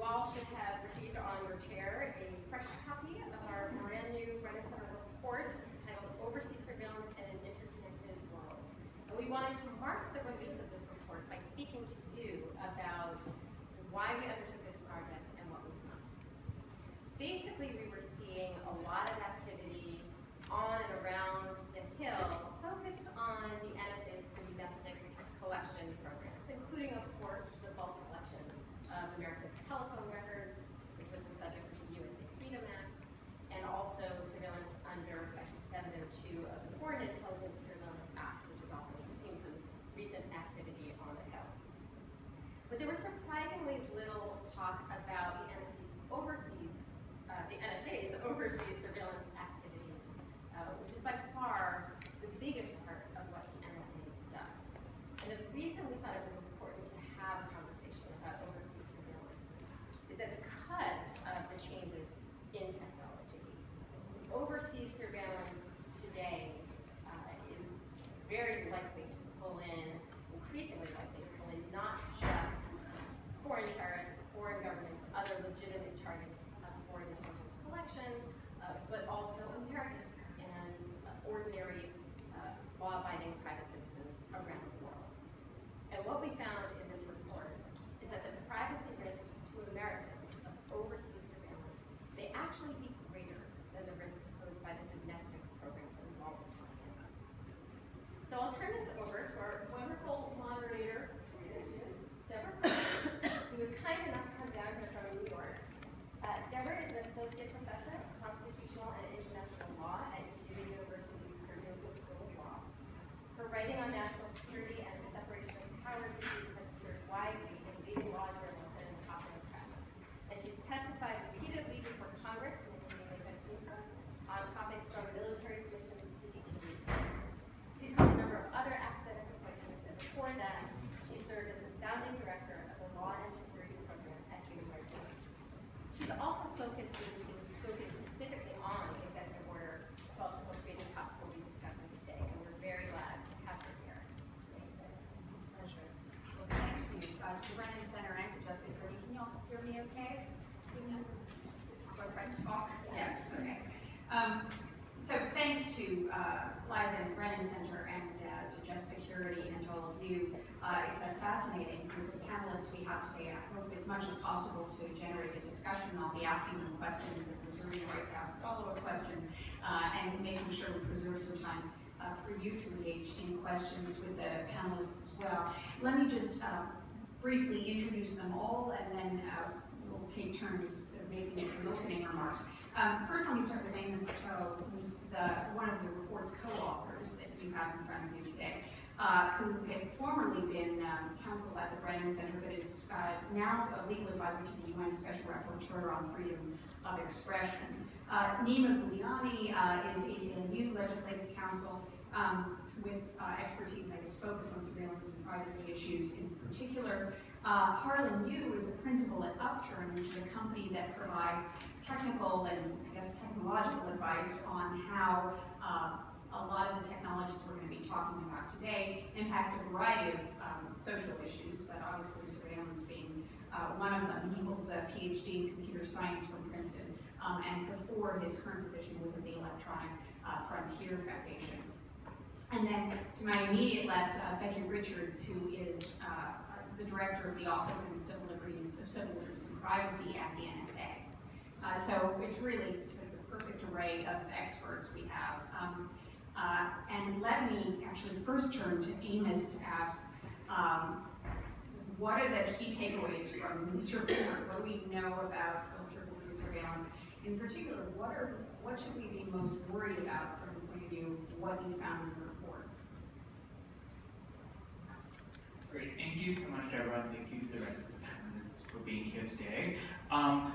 all should have received on your chair a fresh copy of our brand new Brennan Center report titled Overseas Surveillance in an Interconnected World. And we wanted to mark the release of this report by speaking to you about why we undertook this project and what we found. Basically, we were seeing a lot of activity on and around the Hill focused on the NSA's domestic collection programs, including, of course, the bulk collection of America's telephone records, which was the subject of the USA Freedom Act, and also surveillance under Section 702 of the Foreign Intelligence Surveillance Act, which is also, we've seen some recent activity on the Hill. But there was surprisingly little talk about the NSA's overseas surveillance activities, which is by far the biggest part of what the NSA does. And the reason we thought it was important to have a conversation about overseas surveillance is that because of the changes in technology, overseas surveillance today is very likely to pull in, increasingly likely to pull in, not just foreign terrorists, foreign governments, other legitimate targets of foreign intelligence collection, but also Americans and ordinary law-abiding private citizens around the world. And what we found in this report is that the privacy risks to Americans of overseas surveillance may actually be greater than the risks posed by the domestic programs that we've all been talking about. So I'll turn this over to our wonderful moderator, there she is, Deborah, who was kind enough to come down here from New York. Deborah is an associate professor of constitutional and international law at University's Cardozo School of Law. Her writing on national security and the separation of powers issues has appeared widely in leading law journals and in the popular press. And she's testified repeatedly before Congress, including the Singh, on topics from military missions to detainees. She's held a number of other academic appointments, and before that, she served as the founding director of the Law and Security Program at Human Rights Watch. She's also focused in spoken specifically on Executive Order 12, which we the topic we'll be discussing today, and we're very glad to have her here. Thanks, Deborah. Pleasure. Well, thank you to the Brennan Center and to Just Security. Can y'all hear me okay? Do I press talk? Yes. Okay. So thanks to Liza and the Brennan Center and to Just Security and to all of you. It's a fascinating group of panelists we have today. I hope as much as possible to generate a discussion. I'll be asking them questions and reserving the right to ask follow-up questions and making sure we preserve some time for you to engage in questions with the panelists as well. Let me just briefly introduce them all, and then we'll take turns sort of making some opening remarks. First, let me start with Amos, who's one of the report's co-authors that you have in front of you today, who had formerly been counsel at the Brennan Center, but is now a legal advisor to the UN Special Rapporteur on freedom of expression. Neema Guliani is ACLU Legislative Counsel with expertise, I guess, focus on surveillance and privacy issues in particular. Harlan is a principal at Upturn, which is a company that provides technical and, I guess, technological advice on how a lot of the technologies we're going to be talking about today impact a variety of social issues, but obviously surveillance being one of them. He holds a PhD in computer science from Princeton, and before his current position was at the Electronic Frontier Foundation. And then to my immediate left, Becky Richards, who is the director of the Office of Civil Liberties and Privacy at the NSA. So it's really sort of the perfect array of experts we have. And let me actually first turn to Amos to ask, what are the key takeaways from this report? What do we know about filter surveillance? In particular, what should we be most worried about from the point of view of what you found in the report? Great, thank you so much, Deborah, and thank you to the rest of the panelists for being here today. I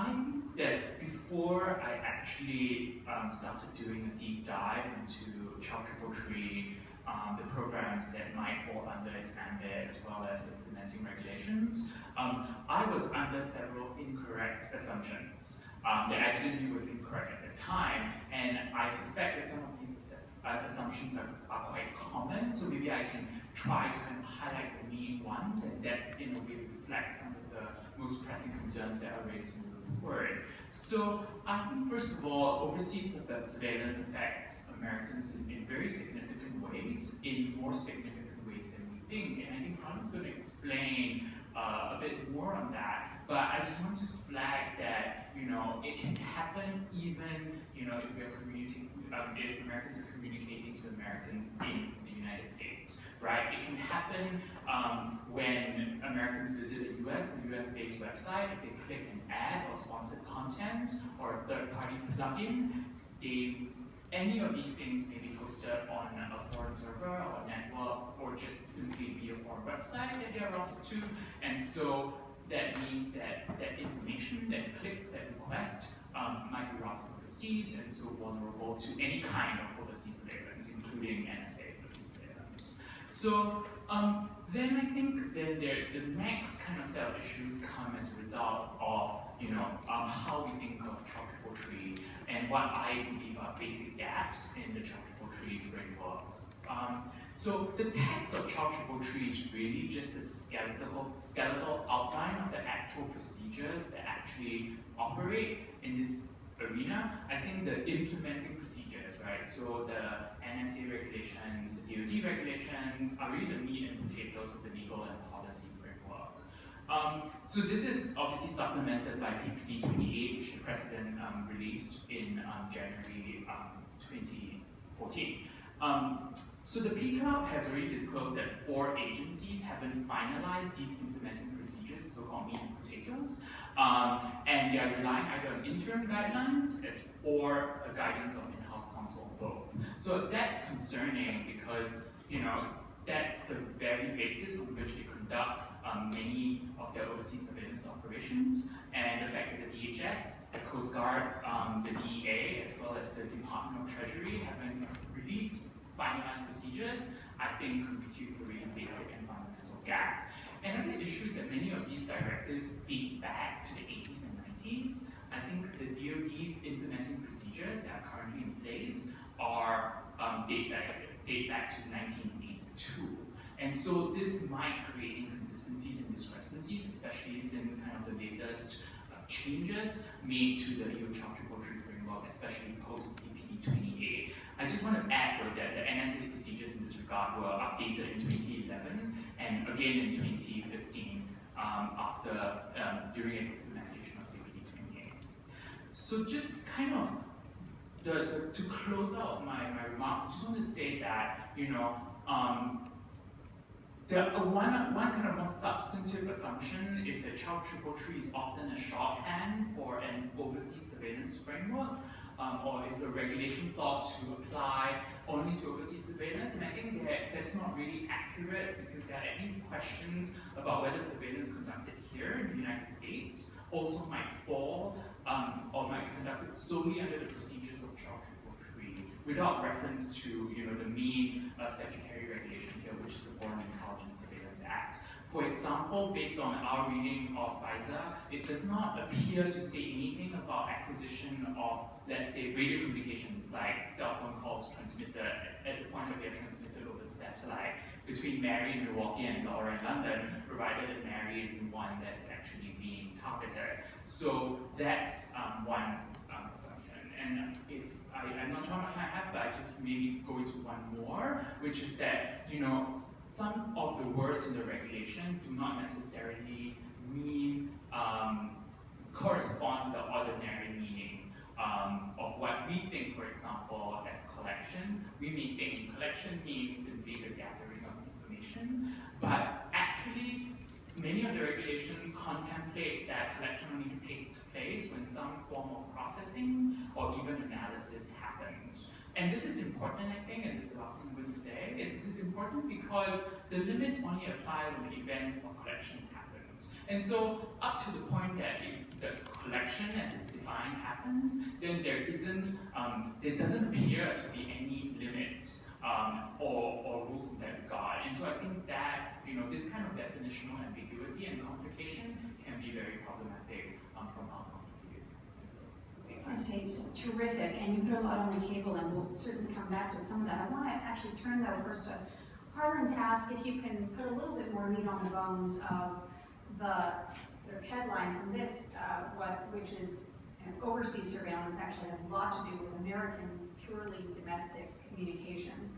think that before I actually started doing a deep dive into 12333, the programs that might fall under its ambit as well as implementing regulations, I was under several incorrect assumptions that I didn't view was incorrect at the time, and I suspect that some of these assumptions are quite common, so maybe I can try to kind of highlight the main ones, and that in a way reflects some of the most pressing concerns that are raised in the report. So I think, first of all, overseas surveillance affects Americans in very significant ways, in more significant ways than we think. And I think Harlan's going to explain a bit more on that. But I just want to flag that, it can happen even, if we are communicating, if Americans are communicating to Americans in the United States, right? It can happen when Americans visit a US or US-based website. If they click an ad or sponsored content or a third-party plugin, any of these things may be hosted on a foreign server or network, or just simply be a foreign website that they are routed to. And so that means that that information, that click, that request, might be routed overseas, and so vulnerable to any kind of overseas surveillance, including NSA overseas surveillance. So then I think that the next kind of set of issues come as a result of how we think of child tree and what I believe are basic gaps in the child tree framework. So the text of child tree is really just a skeletal outline of the actual procedures that actually operate in this arena. I think the implementing procedures, right? So the NSA regulations, the DoD regulations are really the meat and potatoes of the legal and policy framework. So this is obviously supplemented by PPD 28, which the President released in January 2014. So the PCLUB has already disclosed that 4 agencies haven't finalized these implementing procedures, the so-called meat and potatoes, and they are relying either on interim guidelines or a guidance of in-house counsel, both. So that's concerning because that's the very basis on which they conduct many of their overseas surveillance operations, and the fact that the DHS, the Coast Guard, the DEA, as well as the Department of Treasury haven't released finalized procedures, I think constitutes a really basic and fundamental gap. And other issues that many of these directives date back to the 80s and 90s. I think the DoD's implementing procedures that are currently in place are date back to 1982. And so this might create inconsistencies and discrepancies, especially since kind of the latest changes made to the EU Child Tree framework, especially post PPD 28. I just want to add though that the NSA's procedures in this regard were updated in 2011 and again in 2015 during its implementation of PPD 28. So just kind of to close out my remarks, I just want to say that one kind of more substantive assumption is that child tree is often a shorthand for an overseas surveillance framework, or is a regulation thought to apply only to overseas surveillance. And I think that's not really accurate, because there are at least questions about whether surveillance conducted here in the United States also might fall or might be conducted solely under the procedures of child tree without reference to the main statutory regulation here, which is the Foreign Intelligence Surveillance Act. For example, based on our reading of FISA, it does not appear to say anything about acquisition of, let's say, radio communications, like cell phone calls transmitted at the point of they're transmitted over satellite between Mary in Milwaukee and Laura in London, provided that Mary is in one that's actually being targeted. So that's one assumption. And if I'm not sure how much I have, but I just maybe go into one more, which is that some of the words in the regulation do not necessarily mean correspond to the ordinary meaning of what we think, for example, as collection. We may think collection means simply the gathering of information, but actually many of the regulations contemplate that collection only takes place when some form of processing or even analysis happens. And this is important, I think, and this is the last thing I'm going to say, is this is important because the limits only apply when the event of collection happens. And so up to the point that if the collection as it's defined happens, then there doesn't appear to be any limits or rules in that regard. And so I think that this kind of definitional ambiguity and complication can be very problematic from our point of view. I say it's terrific, and you put a lot on the table, and we'll certainly come back to some of that. I want to actually turn though first to Harlan, to ask if you can put a little bit more meat on the bones of the sort of headline from this, which is overseas surveillance actually has a lot to do with Americans' purely domestic communications.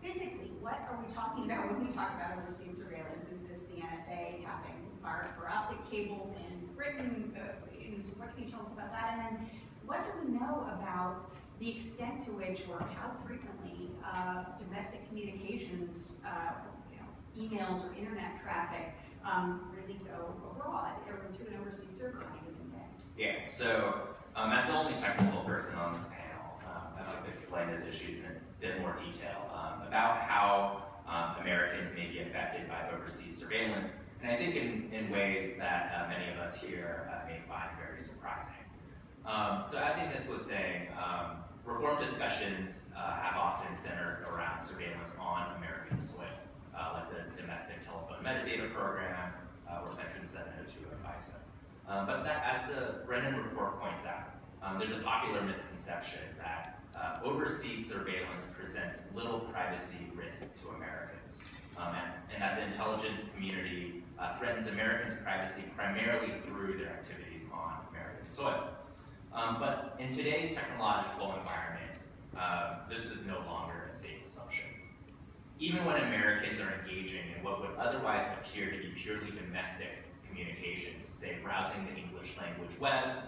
Physically, what are we talking about when we talk about overseas surveillance? Is this the NSA tapping fiber optic cables in Britain? What can you tell us about that? And then what do we know about the extent to which or how frequently domestic communications, emails or internet traffic really go abroad or to an overseas server on a given day? Yeah, so as the only technical person on this panel, I'd like to explain those issues in a bit more detail about how Americans may be affected by overseas surveillance, and I think in ways that many of us here may find very surprising. So as Amos was saying, reform discussions have often centered around surveillance on American soil, like the Domestic Telephone Metadata Program or Section 702 of FISA. But that, as the Brennan report points out, there's a popular misconception that overseas surveillance presents little privacy risk to Americans, and that the intelligence community threatens Americans' privacy primarily through their activities on American soil. But in today's technological environment, this is no longer a safe assumption. Even when Americans are engaging in what would otherwise appear to be purely domestic communications, say browsing the English language web,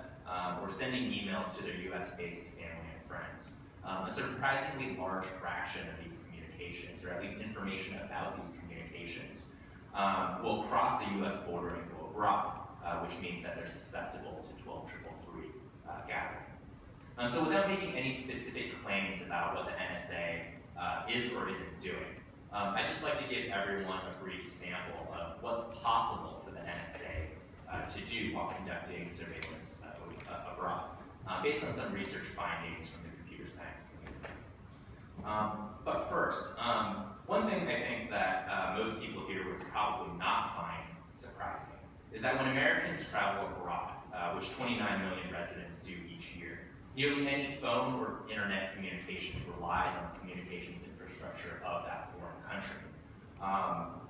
or sending emails to their US-based family and friends, a surprisingly large fraction of these communications, or at least information about these communications, will cross the US border and go abroad, which means that they're susceptible to 12333 gathering. So without making any specific claims about what the NSA is or isn't doing, I'd just like to give everyone a brief sample of what's possible for the NSA to do while conducting surveillance abroad, based on some research findings from the computer science community. But first, one thing I think that most people here would probably not find surprising is that when Americans travel abroad, which 29 million residents do each year, nearly any phone or internet communications relies on the communications infrastructure of that foreign country.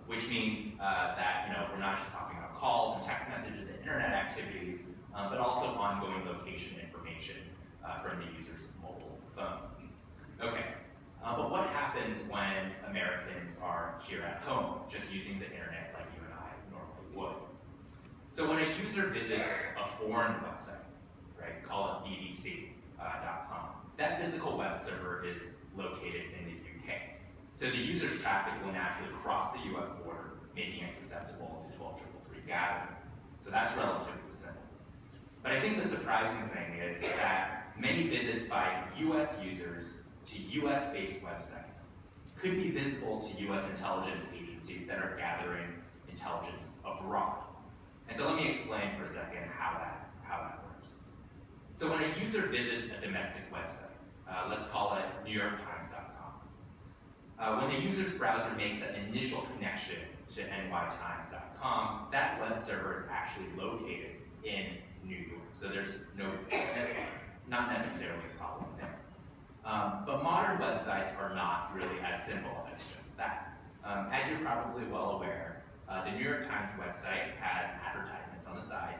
Which means that we're not just talking about calls and text messages and internet activities, but also ongoing location information from the user's mobile phone. Okay, but what happens when Americans are here at home, just using the internet like you and I normally would? So when a user visits a foreign website, right, call it bbc.com, that physical web server is located in the UK. So the user's traffic will naturally cross the US border, making it susceptible to 12333 gathering. So that's relatively simple. But I think the surprising thing is that many visits by US users to US-based websites could be visible to US intelligence agencies that are gathering intelligence abroad. And so let me explain for a second how that works. So when a user visits a domestic website, let's call it NewYorkTimes.com, when the user's browser makes that initial connection to nytimes.com, that web server is actually located in New York. So there's not necessarily a problem there. But modern websites are not really as simple as just that. As you're probably well aware, the New York Times website has advertisements on the side.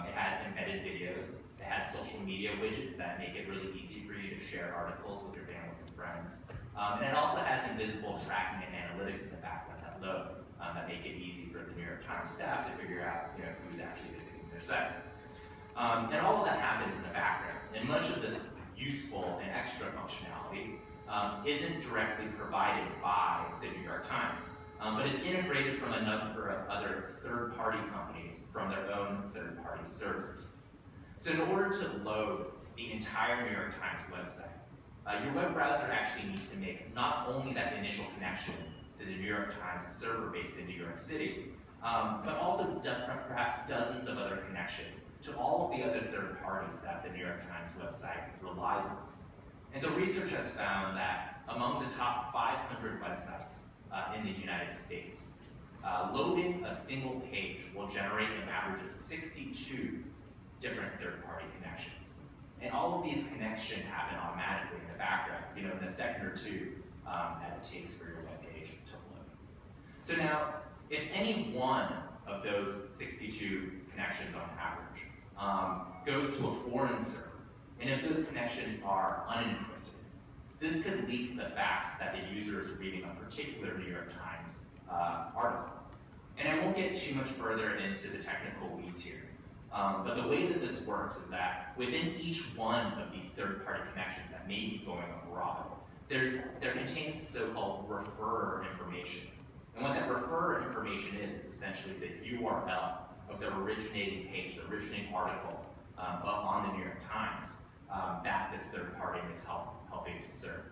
It has embedded videos. It has social media widgets that make it really easy for you to share articles with your families and friends. And it also has invisible tracking and analytics in the background that load that make it easy for the New York Times staff to figure out who's actually visiting their site. And all of that happens in the background. And much of this useful and extra functionality isn't directly provided by the New York Times, but it's integrated from a number of other third-party companies from their own third-party servers. So in order to load the entire New York Times website, your web browser actually needs to make not only that initial connection to the New York Times server based in New York City, but also perhaps dozens of other connections to all of the other third parties that the New York Times website relies on. And so research has found that among the top 500 websites in the United States, loading a single page will generate an average of 62 different third-party connections. And all of these connections happen automatically in the background. In a second or two, that it takes for your web page to load. So now, if any one of those 62 connections on average goes to a foreign server, and if those connections are unencrypted, this could leak the fact that the user is reading a particular New York Times article. And I won't get too much further into the technical weeds here, but the way that this works is that within each one of these third-party connections that may be going abroad, there contains so-called referrer information. And what that referrer information is essentially the URL of the originating page, the originating article on the New York Times that this third party is helping to serve.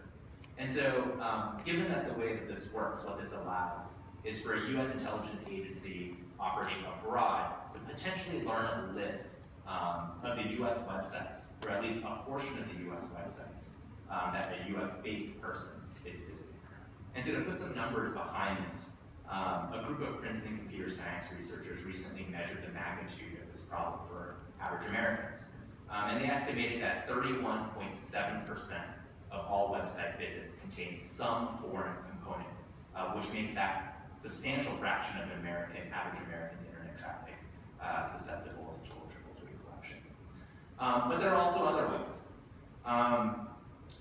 And so, given that the way that this works, what this allows is for a U.S. intelligence agency operating abroad to potentially learn a list of the U.S. websites, or at least a portion of the U.S. websites that a U.S.-based person is visiting. And so to put some numbers behind this, a group of Princeton computer science researchers recently measured the magnitude of this problem for average Americans. And they estimated that 31.7% of all website visits contain some foreign component, which makes that substantial fraction of average Americans' internet traffic susceptible to torture collection. But there are also other ways.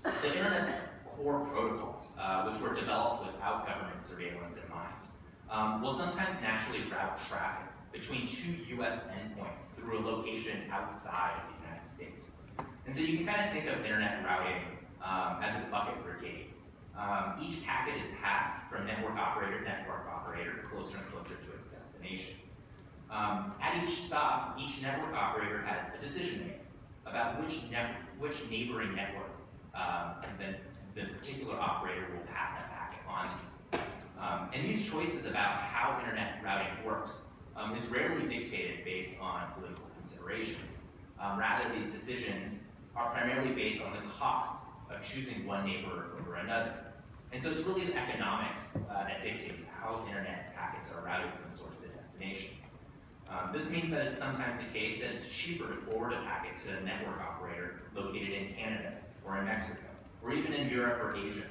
The internet's core protocols, which were developed without government surveillance in mind, will sometimes naturally route traffic between two US endpoints through a location outside of the United States. And so you can kind of think of internet routing as a bucket brigade. Each packet is passed from network operator to network operator, closer and closer to its destination. At each stop, each network operator has a decision to make about which neighboring network then this particular operator will pass that packet on to. And these choices about how internet routing works is rarely dictated based on political considerations. Rather, these decisions are primarily based on the cost of choosing one neighbor over another. And so it's really the economics that dictates how internet packets are routed from source to destination. This means that it's sometimes the case that it's cheaper to forward a packet to a network operator located in Canada or in Mexico, or even in Europe or Asia,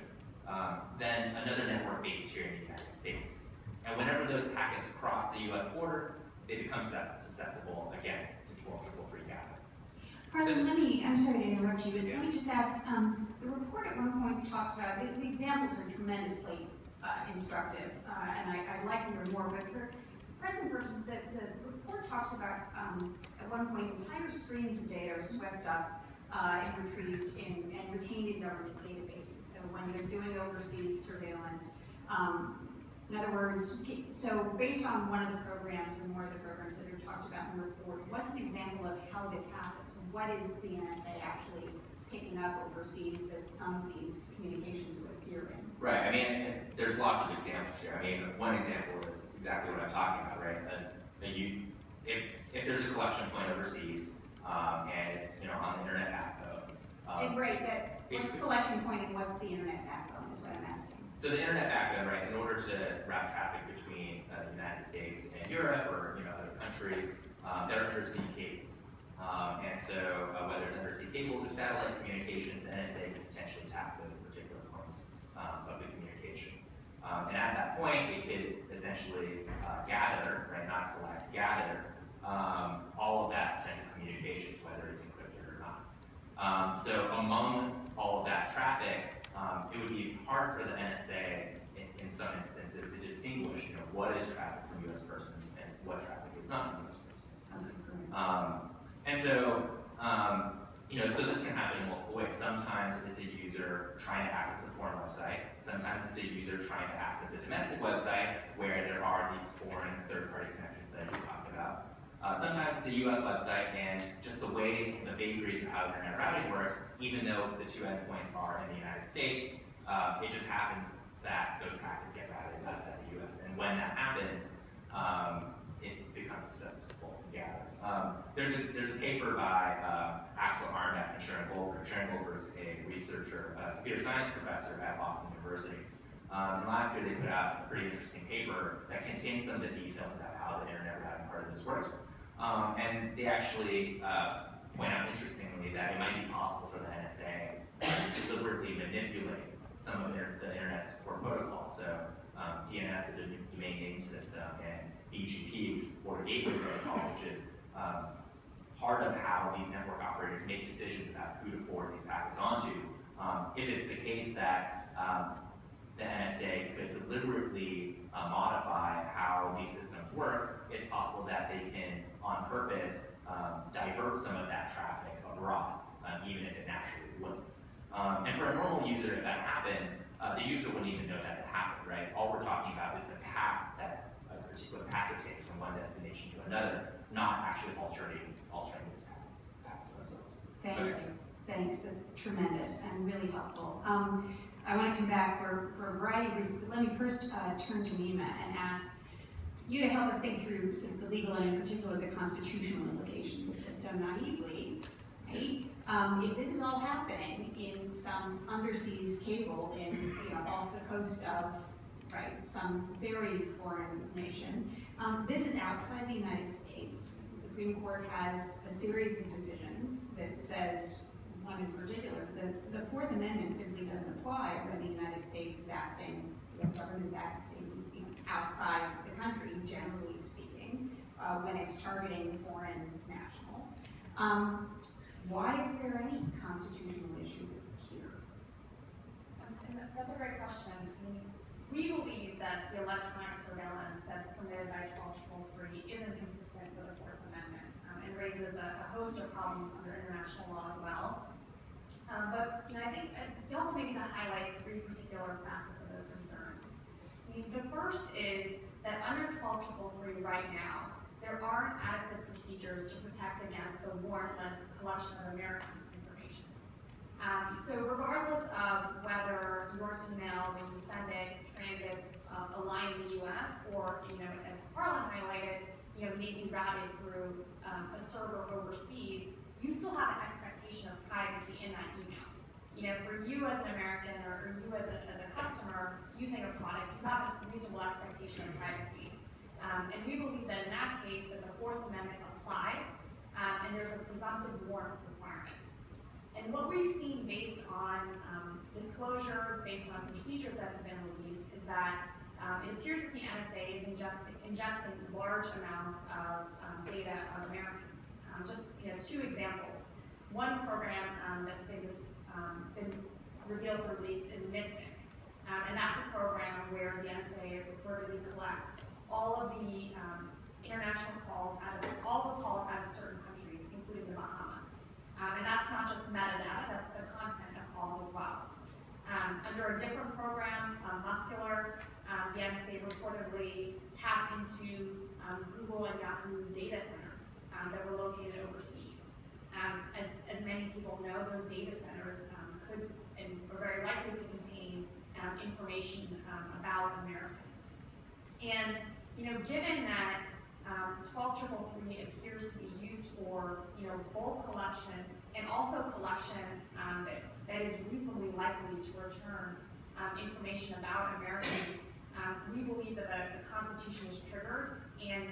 than another network based here in the United States. And whenever those packets cross the US border, they become susceptible, again, to 12343 gathering. Harlan, I'm sorry to interrupt you, but let me just ask, the report at one point talks about, the examples are tremendously instructive, and I'd like to hear more, but for present purposes, the report talks about, at one point, entire streams of data are swept up and retrieved and retained in government databases. So when you're doing overseas surveillance, in other words, so based on one of the programs or more of the programs that are talked about in the report, what's an example of how this happens? What is the NSA actually picking up overseas that some of these communications would appear in? Right, I mean, there's lots of examples here. I mean, one example is exactly what I'm talking about, right? If there's a collection point overseas, and it's on the internet backbone. Right, what's the collection point and what's the internet backbone is what I'm asking. So the internet backbone, right, in order to route traffic between the United States and Europe or other countries, there are undersea cables. And so whether it's undersea cables or satellite communications, the NSA could potentially tap those particular points of the communication. And at that point, it could essentially gather, right, not collect, gather all of that potential communications, whether it's encrypted or not. So among all of that traffic, it would be hard for the NSA in some instances to distinguish, what is traffic from U.S. persons and what traffic is not from U.S. persons. And so, so this can happen in multiple ways. Sometimes it's a user trying to access a foreign website. Sometimes it's a user trying to access a domestic website where there are these foreign third-party connections that I just talked about. Sometimes it's a US website, and just the way the vagaries of how internet routing works, even though the two endpoints are in the United States, it just happens that those packets get routed outside the US. And when that happens, it becomes susceptible to gathering. There's a paper by Axel Arnett and Sharon Goldberg. Sharon Goldberg is a researcher, a computer science professor at Boston University. And last year they put out a pretty interesting paper that contains some of the details about how the internet routing part of this works. And they actually point out, interestingly, that it might be possible for the NSA to deliberately manipulate some of the internet's core protocols. So DNS, the domain name system, and BGP, which is the Border Gateway Protocol, which is part of how these network operators make decisions about who to forward these packets onto. If it's the case that the NSA could deliberately modify how these systems work, it's possible that they can, on purpose, divert some of that traffic abroad, even if it naturally wouldn't. And for a normal user, if that happens, the user wouldn't even know that it happened, right? All we're talking about is the path that a particular packet takes from one destination to another, not actually altering those paths themselves. Thank you. Thanks. That's tremendous and really helpful. I want to come back for a variety of reasons. Let me first turn to Neema and ask you to help us think through sort of the legal and in particular the constitutional implications of this so naively, right? If this is all happening in some underseas cable in, off the coast of, right, some very foreign nation, this is outside the United States. The Supreme Court has a series of decisions that says, one in particular, the Fourth Amendment simply doesn't apply when the United States is acting, the U.S. government is acting outside the country, generally speaking, when it's targeting foreign nationals. Why is there any constitutional issue here? That's a great question. I mean, we believe that the electronic surveillance that's permitted by 12.3 isn't consistent with the Fourth Amendment and raises a host of problems under international law as well. But I think it helps maybe to highlight three particular facets of those concerns. I mean, the first is that under 12.3 right now, there aren't adequate procedures to protect against the warrantless collection of American information. So regardless of whether your email, when you send it, transits a line in the U.S. or, as Harlan highlighted, may be routed through a server overseas, you still have an expectation of privacy in that email. For you as an American or you as a customer using a product, you have a reasonable expectation of privacy. And we believe that in that case that the Fourth Amendment applies and there's a presumptive warrant requirement. And what we've seen based on disclosures, based on procedures that have been released, is that it appears that the NSA is ingesting large amounts of data of Americans. Just two examples. One program that's been revealed or released is Mystic. And that's a program where the NSA reportedly collects all of the international calls out of certain countries, including the Bahamas. And that's not just metadata, that's the content of calls as well. Under a different program, Muscular, the NSA reportedly tapped into Google and Yahoo data centers that were located overseas. As many people know, those data centers could and are very likely to contain information about Americans. And given that 12.3 appears to be used for bulk collection and also collection that is reasonably likely to return information about Americans, we believe that the Constitution is triggered and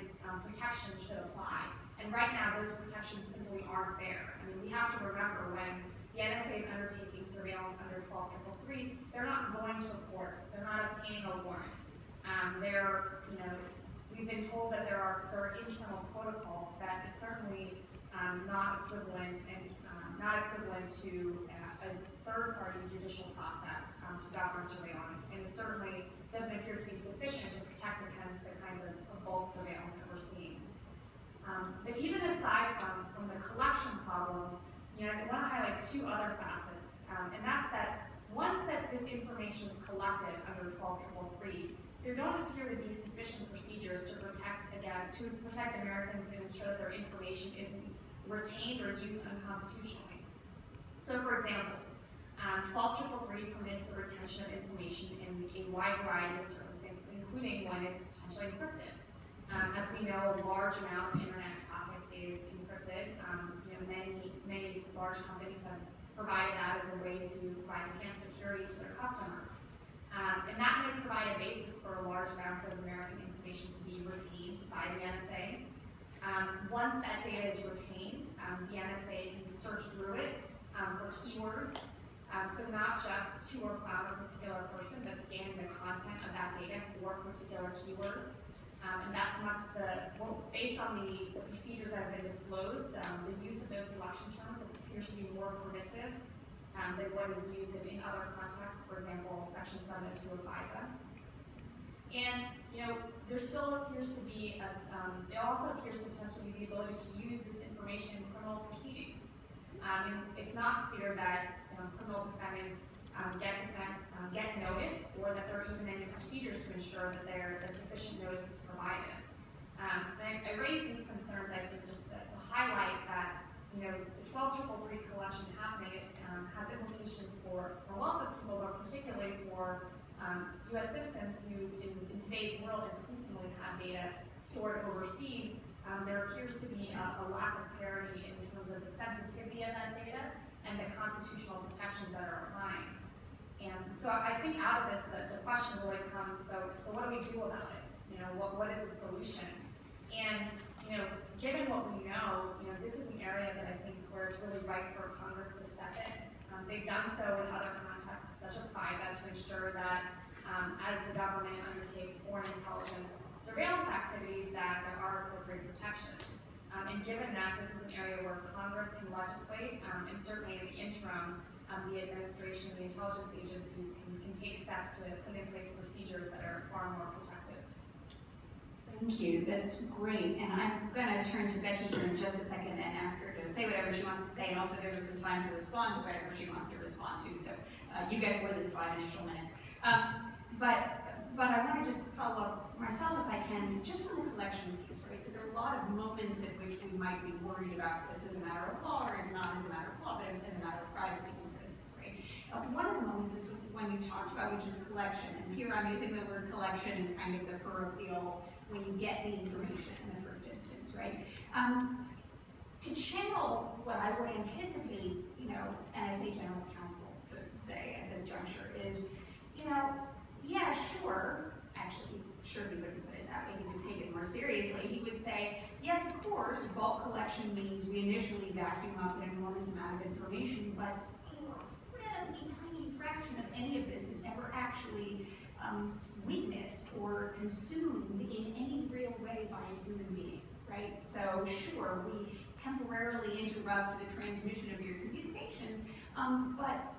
protection should apply. And right now, those protections simply aren't there. I mean, we have to remember when the NSA is undertaking surveillance under 12.3, they're not going to a court. They're not obtaining a warrant. We've been told that there are internal protocols that is certainly not equivalent to a third-party judicial process to govern surveillance, and it certainly doesn't appear to be sufficient to protect against the kinds of bulk surveillance that we're seeing. But even aside from the collection problems, I want to highlight two other facets, and that's that once this information is collected under 12.3, there don't appear to be sufficient procedures to protect Americans and ensure that their information isn't retained or used unconstitutionally. So, for example, 12.3 permits the retention of information in a wide variety of circumstances, including when it's potentially encrypted. As we know, a large amount of internet traffic is encrypted. Many large companies have provided that as a way to provide enhanced security to their customers. And that may provide a basis for large amounts of American information to be retained by the NSA. Once that data is retained, the NSA can search through it for keywords So not just to or from a particular person, but scanning the content of that data for particular keywords. And that's much based on the procedures that have been disclosed, the use of those selection terms appears to be more permissive than what is used in other contexts, for example, Section 702 of FISA. And, there still appears to be, it also appears to potentially be the ability to use this information in criminal proceedings. And it's not clear that criminal defendants get notice, or that there are even any procedures to ensure that sufficient notice is provided. And I raise these concerns, I think, just to highlight that, the 12,333 collection happening has implications for a wealth of people, but particularly for U.S. citizens who, in today's world, increasingly have data stored overseas. There appears to be a lack of parity in terms of the sensitivity of that data and the constitutional protections that are applying. And so I think out of this, the question really comes, so what do we do about it? What is the solution? And, given what we know, this is an area that I think where it's really right for Congress to step in. They've done so in other contexts, such as FISA, to ensure that as the government undertakes foreign intelligence surveillance activities, that there are appropriate protections. And given that this is an area where Congress can legislate, and certainly in the interim, the administration and the intelligence agencies can take steps to put in place procedures that are far more protective. Thank you, that's great. And I'm going to turn to Becky here in just a second and ask her to say whatever she wants to say, and also give her some time to respond to whatever she wants to respond to. So you get more than 5 initial minutes. But I want to just follow up myself, if I can, just on the collection piece, right? So there are a lot of moments at which we might be worried about this as a matter of law, or not as a matter of law, but as a matter of privacy interests, right? One of the moments is when you talked about, which is collection. And here I'm using the word collection and kind of the parochial, when you get the information in the first instance, right? To channel what I would anticipate, NSA General Counsel to say at this juncture is, yeah, sure, actually, sure he wouldn't put it that way, he would take it more seriously. He would say, yes, of course, bulk collection means we initially vacuum up an enormous amount of information, but a relatively tiny fraction of any of this is ever actually witnessed or consumed in any real way by a human being, right? So sure, we temporarily interrupt the transmission of your communications, but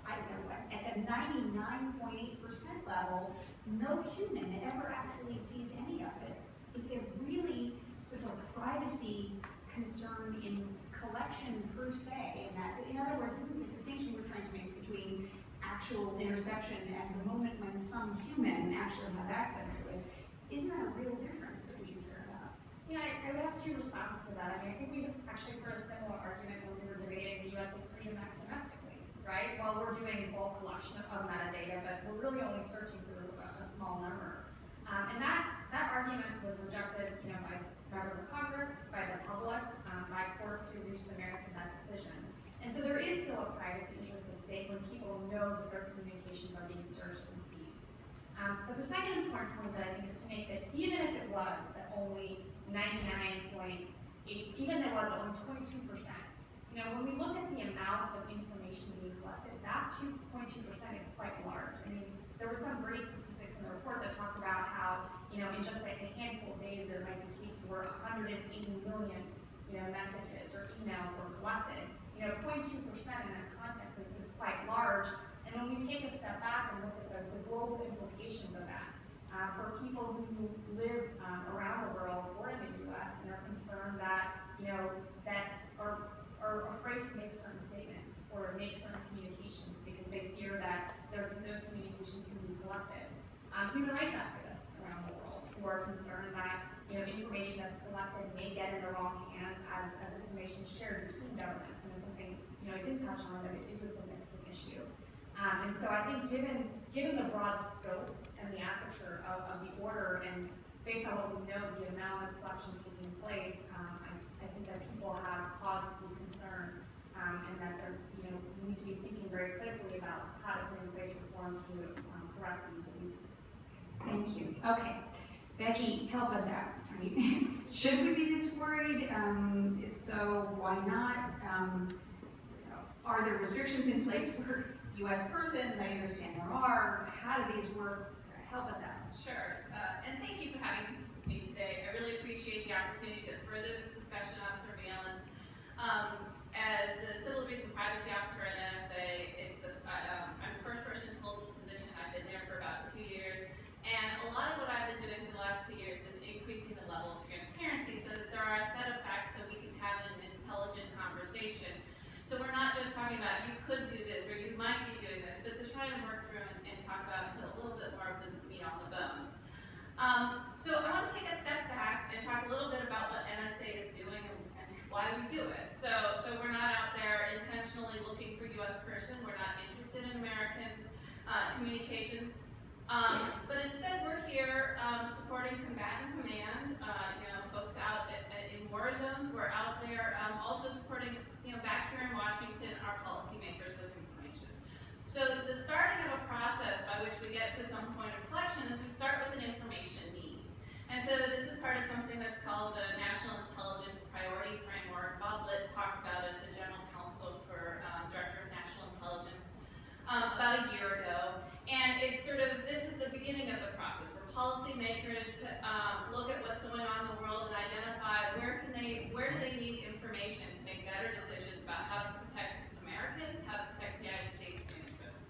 I don't know what, at the 99.8% level, no human ever actually sees any of it. Is there really sort of a privacy concern in collection per se? And that, in other words, isn't the distinction we're trying to make between actual interception and the moment when some human actually has access to it, isn't that a real difference that we should care about? Yeah, I would have 2 responses to that. I think we've actually heard a similar argument when we were debating the U.S. Freedom Act domestically, right? Well, we're doing bulk collection of metadata, but we're really only searching through a small number. And that argument was rejected, by members of Congress, by the public, by courts who reached the merits of that decision. And so there is still a privacy interest at stake when people know that their communications are being searched and seized. But the second important point that I think is to make that even if it was that only 99.8, even if it was only 22%, when we look at the amount of information being collected, that 2.2% is quite large. I mean, there were some great statistics in the report that talked about how, in just like a handful of days, there might be cases where 180 million, messages or emails were collected. 0.2% in that context is quite large. And when we take a step back and look at the global implications of that, for people who live around the world or in the U.S. and are concerned that, that are afraid to make certain statements or make certain communications because they fear that those communications can be collected. Human rights activists around the world who are concerned that, information that's collected may get in the wrong hands as information shared between governments, and it's something, I didn't touch on, but it is a significant issue. And so I think given the broad scope and the aperture of the order, and based on what we know, the amount of collection taking place, I think that people have cause to be concerned, and that we need to be thinking very critically about how to put in place reforms to correct these abuses. Thank you. Okay. Becky, help us out. I mean, should we be this worried? If so, why not? Are there restrictions in place for U.S. persons, I understand there are. How do these work? Help us out. Sure, and thank you for having me today. I really appreciate the opportunity to further this discussion on surveillance. As the Civil Liberties and Privacy Officer at NSA, I'm the first person to hold this position. I've been there for about 2 years, and a lot of what I've been doing for the last 2 years is increasing the level of transparency so that there are a set of facts so we can have an intelligent conversation. So we're not just talking about you could do this or you might be doing this, but to try and work through and talk about a little bit more of the meat on the bones. So I want to take a step back and talk a little bit about what NSA is doing and why we do it. So we're not out there intentionally looking for U.S. person. We're not interested in American communications. But instead we're here supporting combatant command, folks out in war zones. We're out there also supporting, back here in Washington, our policymakers with information. So the starting of a process by which we get to some point of collection is we start with an information need. And so this is part of something that's called the National Intelligence Priority Framework. Bob Litt talked about it, the General Counsel for Director of National Intelligence, about a year ago. And it's sort of, this is the beginning of the process where policymakers look at what's going on in the world and identify where do they need information to make better decisions about how to protect Americans, how to protect the United States interests.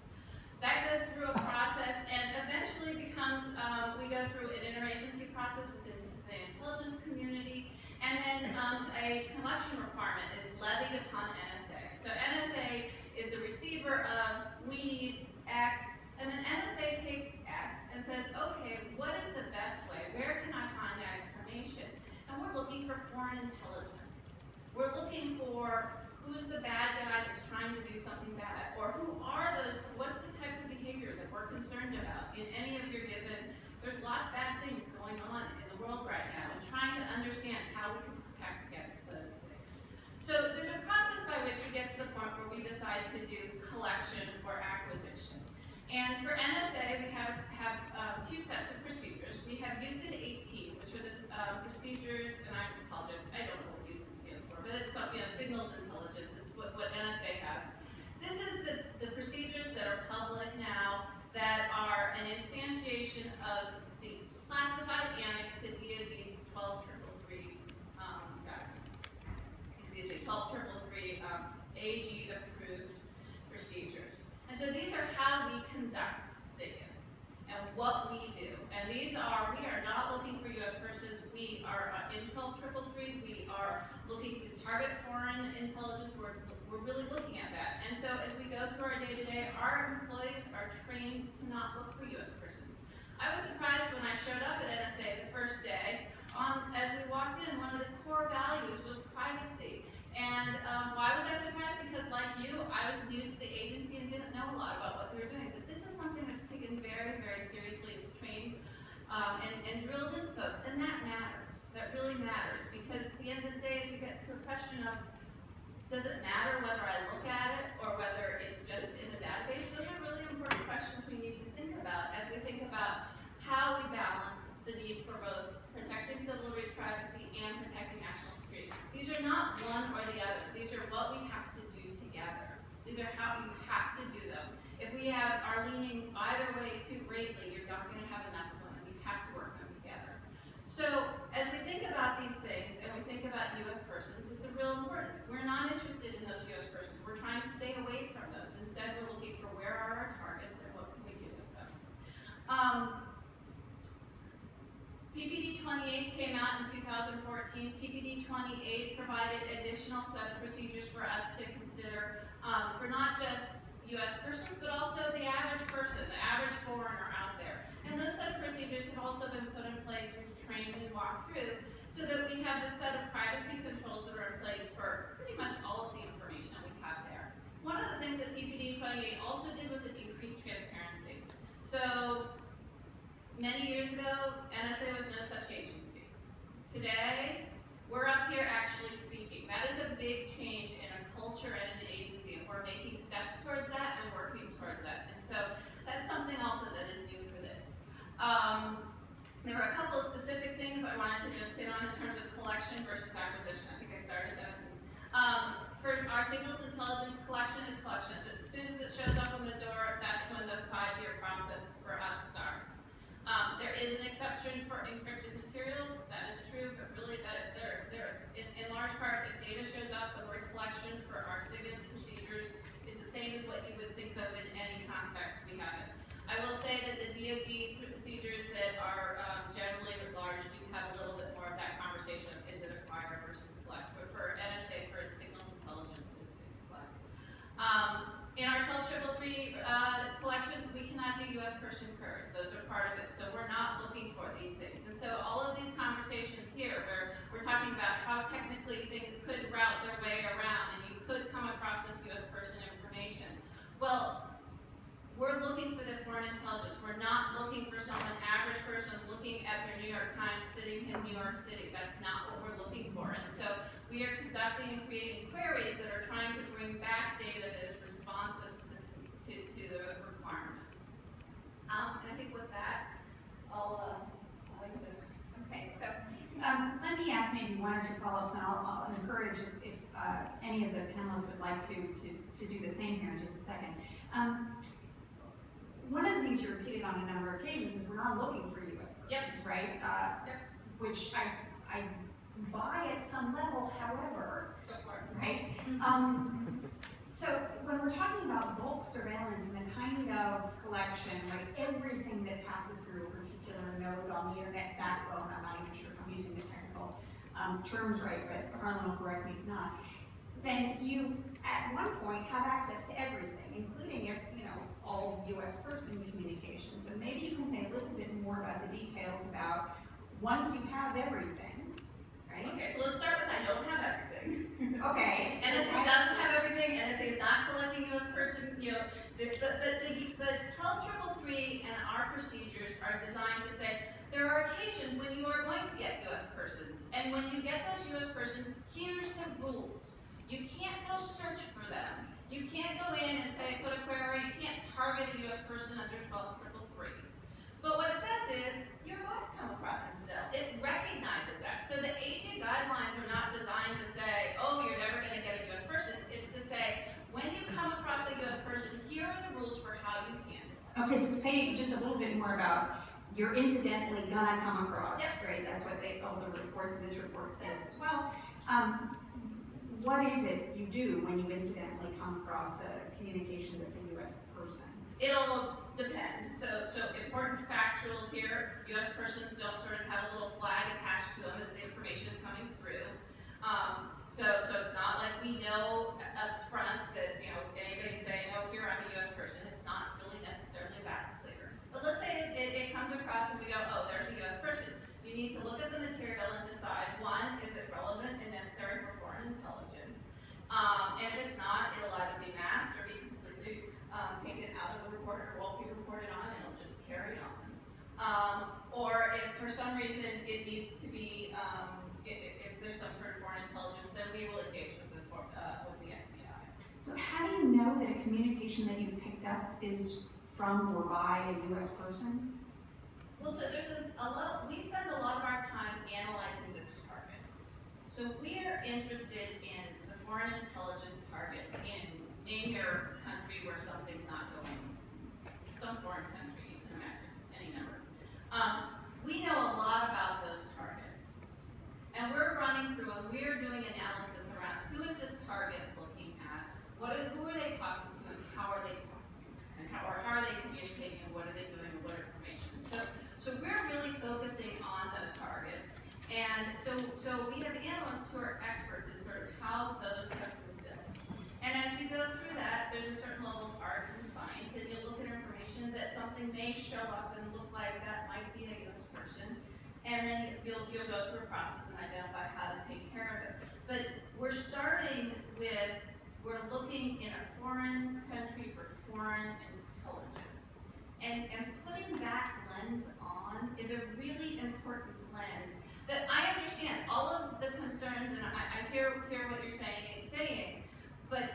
That goes through a process and eventually becomes, we go through an interagency process within the intelligence community, and then a collection requirement is levied upon NSA. So NSA is the receiver of, we need X, and then NSA takes X and says, okay, what is the best way? Where can I find that information? And we're looking for foreign intelligence. We're looking for who's the bad guy that's trying to do something bad, or what's the types of behavior that we're concerned about in any of your given, there's lots of bad things going on in the world right now, and trying to understand how we can protect against those things. So there's a process by which we get to the point where we decide to do collection or acquisition. And for NSA, we have two sets of procedures. We have UCID 18, which are the procedures, and I apologize, I don't know what UCID stands for, but it's signals intelligence. It's what NSA has. This is the procedures that are public now that are an instantiation of the classified annex to DoD's 12333 AG approved procedures. And so these are how we conduct SIGINT and what we do. And we are not looking for U.S. persons. We are in 12333, we are looking to target foreign intelligence. We're really looking at that. And so as we go through our day-to-day, our employees are trained to not look for U.S. persons. I was surprised when I showed up at NSA the first day. As we walked in, one of the core values was privacy. And why was I surprised? Because like you, I was new to the agency and didn't know a lot about what they were doing. But this is something that's taken very, very seriously. It's trained and drilled into folks. And that matters. That really matters. Because at the end of the day, if you get to a question of, does it matter whether I look at it or whether it's just in the database? Those are really important questions we need to think about as we think about how we balance the need for both protecting civil liberties privacy and protecting national security. These are not one or the other. These are what we have to do together. These are how you have to do them. If we are leaning either way too greatly, you're not going to have enough of them, and you have to work them together. So as we think about these things and we think about U.S. persons, it's real important. We're not interested in those U.S. persons. We're trying to stay away from those. Instead, we're looking for where are our targets and what can we do with them. PPD 28 came out in 2014. PPD 28 provided additional set of procedures for us to consider for not just U.S. persons, but also the average person, the average foreigner out there. And those set of procedures have also been put in place, we've trained and walked through, so that we have the set of privacy controls that are in place for pretty much all of the information that we have there. One of the things that PPD 28 also did was it increased transparency. So many years ago, NSA was no such agency. Today, we're up here actually speaking. That is a big change in a culture and an agency, and we're making steps towards that and working towards that. And so that's something also that is new for this. There were a couple of specific things I wanted to just hit on in terms of collection versus acquisition. I think I started that. For our signals intelligence collection is collections. As soon as it shows up on the door, that's when the 5-year process for us starts. There is an exception for encrypted materials. That is true, but really that in large part, if data shows up, the word collection for our signal procedures is the same as what you would think of in any context we have it. I will say that the DoD procedures that are generally writ large do have a little bit more of that conversation of is it acquire versus collect. But for NSA, for its signals intelligence, it's collect. In our 12333 collection, we cannot do U.S. person queries. Those are part of it. So we're not looking for these things. And so all of these conversations here, where we're talking about how technically things could route their way around, and you could come across this U.S. person information. Well, we're looking for the foreign intelligence. We're not looking for someone, average person, looking at their New York Times sitting in New York City. That's not what we're looking for. And so we are conducting and creating queries that are trying to bring back data that is responsive to the requirements. And I think with that, I'll Okay, so let me ask maybe one or two follow-ups, and I'll encourage if any of the panelists would like to do the same here in just a second. One of the things you repeated on a number of occasions is we're not looking for U.S. persons, right? Which I buy at some level, however, right? So when we're talking about bulk surveillance and the kind of collection, like everything that passes through a particular node on the internet backbone, I'm not even sure if I'm using the technical terms right, but Harlan will correct me if not, then you at one point have access to everything, including all U.S. person communications. So maybe you can say a little bit more about the details about once you have everything, right? Okay, so let's start with I don't have everything. Okay. NSA doesn't have everything. NSA is not collecting U.S. person. The 12333 and our procedures are designed to say there are occasions when you are going to get U.S. persons, and when you get those U.S. persons, here's the rules. You can't go search for them. You can't go in and say put a query. You can't target a U.S. person under 12333. But what it says is you're going to come across incidental. It recognizes that. So the AG guidelines are not designed to say, oh, you're never going to get a U.S. person. It's to say, when you come across a U.S. person, here are the rules for how you handle it. Okay, so say just a little bit more about you're incidentally gonna come across, right? That's what all the reports in this report says as well. What is it you do when you incidentally come across a communication that's a U.S. person? It'll depend. So important factual here, U.S. persons don't sort of have a little flag attached to them as the information is coming through. So it's not like we know up front that, anybody's saying, oh, here I'm a U.S. person. It's not really necessarily that clear. But let's say it comes across and we go, oh, there's a U.S. person. You need to look at the material and decide, one, is it relevant and necessary for foreign intelligence? And if it's not, it'll either be masked or be completely taken out of the report or won't be reported on, and it'll just carry on. Or if for some reason it needs to be, if there's some sort of foreign intelligence, then we will engage with the FBI. So how do you know that a communication that you've picked up is from or by a U.S. person? Well, so we spend a lot of our time analyzing the target. So we are interested in the foreign intelligence target name your country where something's not going, some foreign country, you can imagine, any number. We know a lot about those targets. And we're running through and we're doing analysis around who is this target looking at, who are they talking to, and how are they talking, and how are they communicating, and what are they doing, and what information. So we're really focusing on those targets. And so we have analysts who are experts in sort of how those have been built. And as you go through that, there's a certain level of art and science, and you look at information that something may show up and look like that might be a U.S. person, and then you'll go through a process and identify how to take care of it. But we're starting with, we're looking in a foreign country for foreign intelligence. And putting that lens on is a really important lens that I understand all of the concerns, and I hear what you're saying, but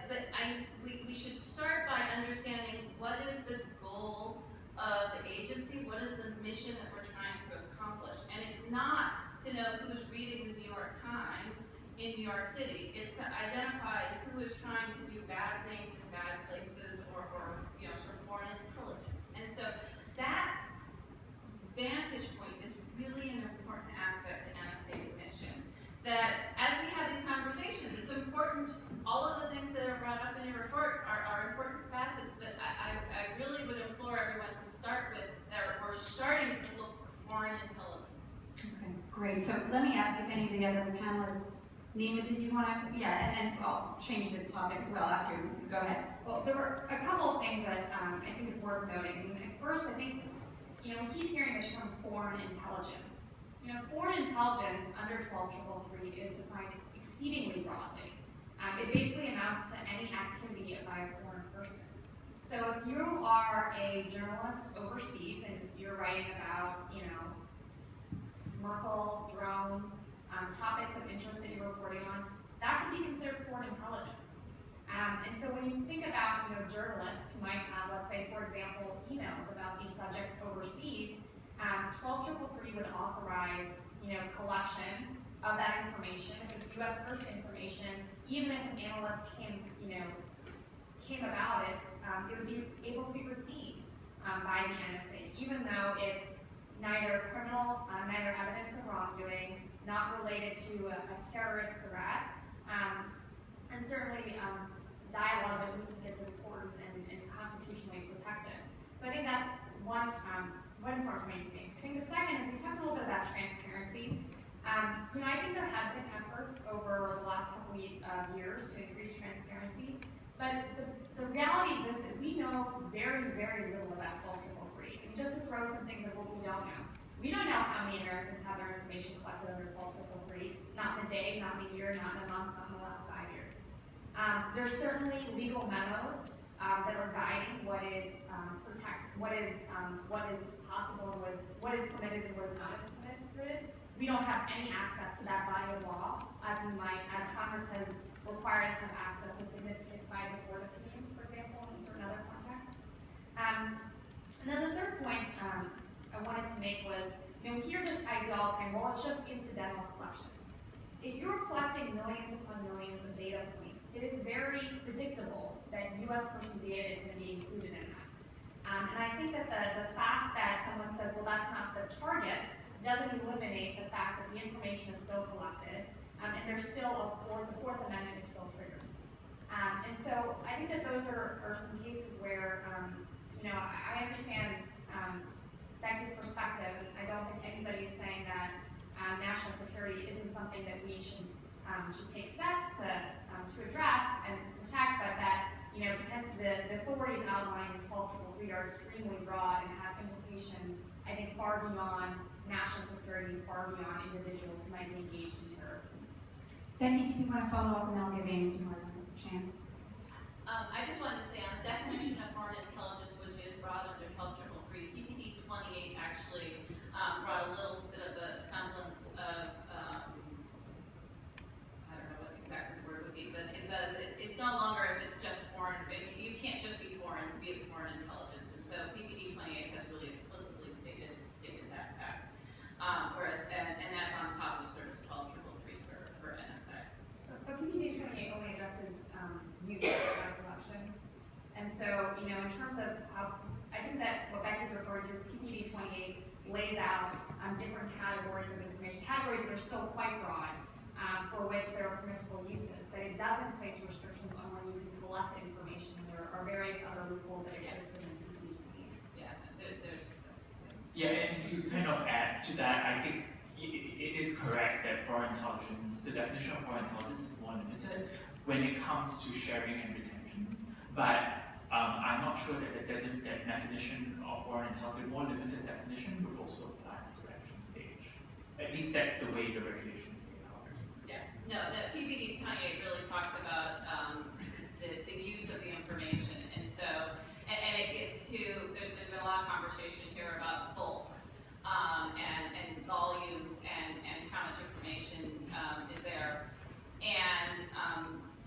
we should start by understanding what is the goal of the agency, what is the mission that we're trying to accomplish. And it's not to know who's reading the New York Times in New York City is to identify who is trying to do bad things in bad places or you know, sort of foreign intelligence. And so that vantage point is really an important aspect to NSA's mission. That as we have these conversations, it's important, all of the things that are brought up in your report are important facets, but I really would implore everyone to start with that we're starting to look for foreign intelligence. Okay, great. So let me ask if any of the other panelists, Neema, did you want to? Yeah, and I'll change the topic as well after you. Go ahead. Well, there were a couple of things that I think it's worth noting. First, I think, you know, we keep hearing the term foreign intelligence. You know, foreign intelligence under 12333 is defined exceedingly broadly. It basically amounts to any activity by a foreign person. So if you are a journalist overseas and you're writing about, you know, Merkel, drones, topics of interest that you're reporting on, that could be considered foreign intelligence. And so when you think about, you know, journalists who might have, let's say, for example, emails about these subjects overseas, 12333 would authorize, you know, collection of that information. If it's U.S. person information, even if an analyst came about it, it would be able to be retained by the NSA, even though it's neither criminal, neither evidence of wrongdoing, not related to a terrorist threat, and certainly dialogue that we think is important and constitutionally protected. So I think that's one important point to make. I think the second is we talked a little bit about transparency. You know, I think there have been efforts over the last couple of years to increase transparency, but the reality is that we know very, very little about 12333. And just to throw some things at what we don't know. We don't know how many Americans have their information collected under 12333, not in a day, not in a year, not in a month, not in the last 5 years. There's certainly legal memos that are guiding what is possible and what is permitted and what is not permitted. We don't have any access to that body of law as Congress has required us to have access to significant FISA board opinions, for example, in certain other contexts. And then the third point I wanted to make was, you know, we hear this idea all the time, well, it's just incidental collection. If you're collecting millions upon millions of data points, it is very predictable that U.S. person data is going to be included in that. And I think that the fact that someone says, well, that's not the target, doesn't eliminate the fact that the information is still collected, and there's still the Fourth Amendment is still triggered. And so I think that those are some cases where, you know, I understand Becky's perspective. I don't think anybody is saying that national security isn't something that we should take steps to address and protect, but that, you know, the authorities outlined in 12333 are extremely broad and have implications, I think, far beyond national security, far beyond individuals who might be engaged in terrorism. Becky, do you want to follow up, and I'll give Amos and Harlan a chance? I just wanted to say on the definition of foreign intelligence, which is broad under 12333, PPD 28 actually brought a little bit of a semblance of, I don't know what exactly the word would be, but it's no longer if it's just foreign, you can't just be foreign to be a foreign intelligence, and so PPD 28 has really explicitly stated that fact. Whereas, and that's on top of sort of 12333 for NSA. But PPD 28 only addresses use of collection. And so, you know, in terms of how, I think that what Becky's referred to as PPD 28 lays out different categories of information, categories that are still quite broad, for which there are permissible uses, but it doesn't place restrictions on when you can collect information. There are various other loopholes that exist within PPD 28. Yeah, there's Yeah, and to kind of add to that, I think it is correct that foreign intelligence, the definition of foreign intelligence is more limited when it comes to sharing and retention. But I'm not sure that that definition of foreign intelligence, more limited definition, would also apply at the collection stage. At least that's the way the regulations lay out. Yeah, no, PPD 28 really talks about the use of the information, and so, and it gets to, there's been a lot of conversation here about bulk, and volumes, and how much information is there. And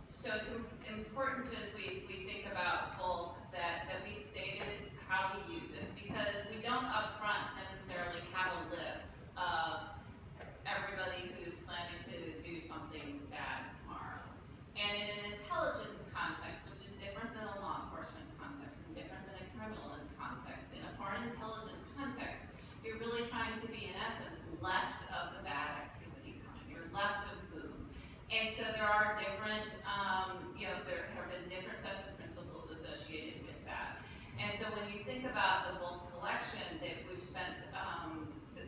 so it's important as we think about bulk that we've stated how we use it, because we don't upfront necessarily have a list of everybody who's planning to do something bad. really trying to be, in essence, left of the bad activity kind. You're left of boom. And so there are different, there have been different sets of principles associated with that. And so when you think about the bulk collection that we've spent,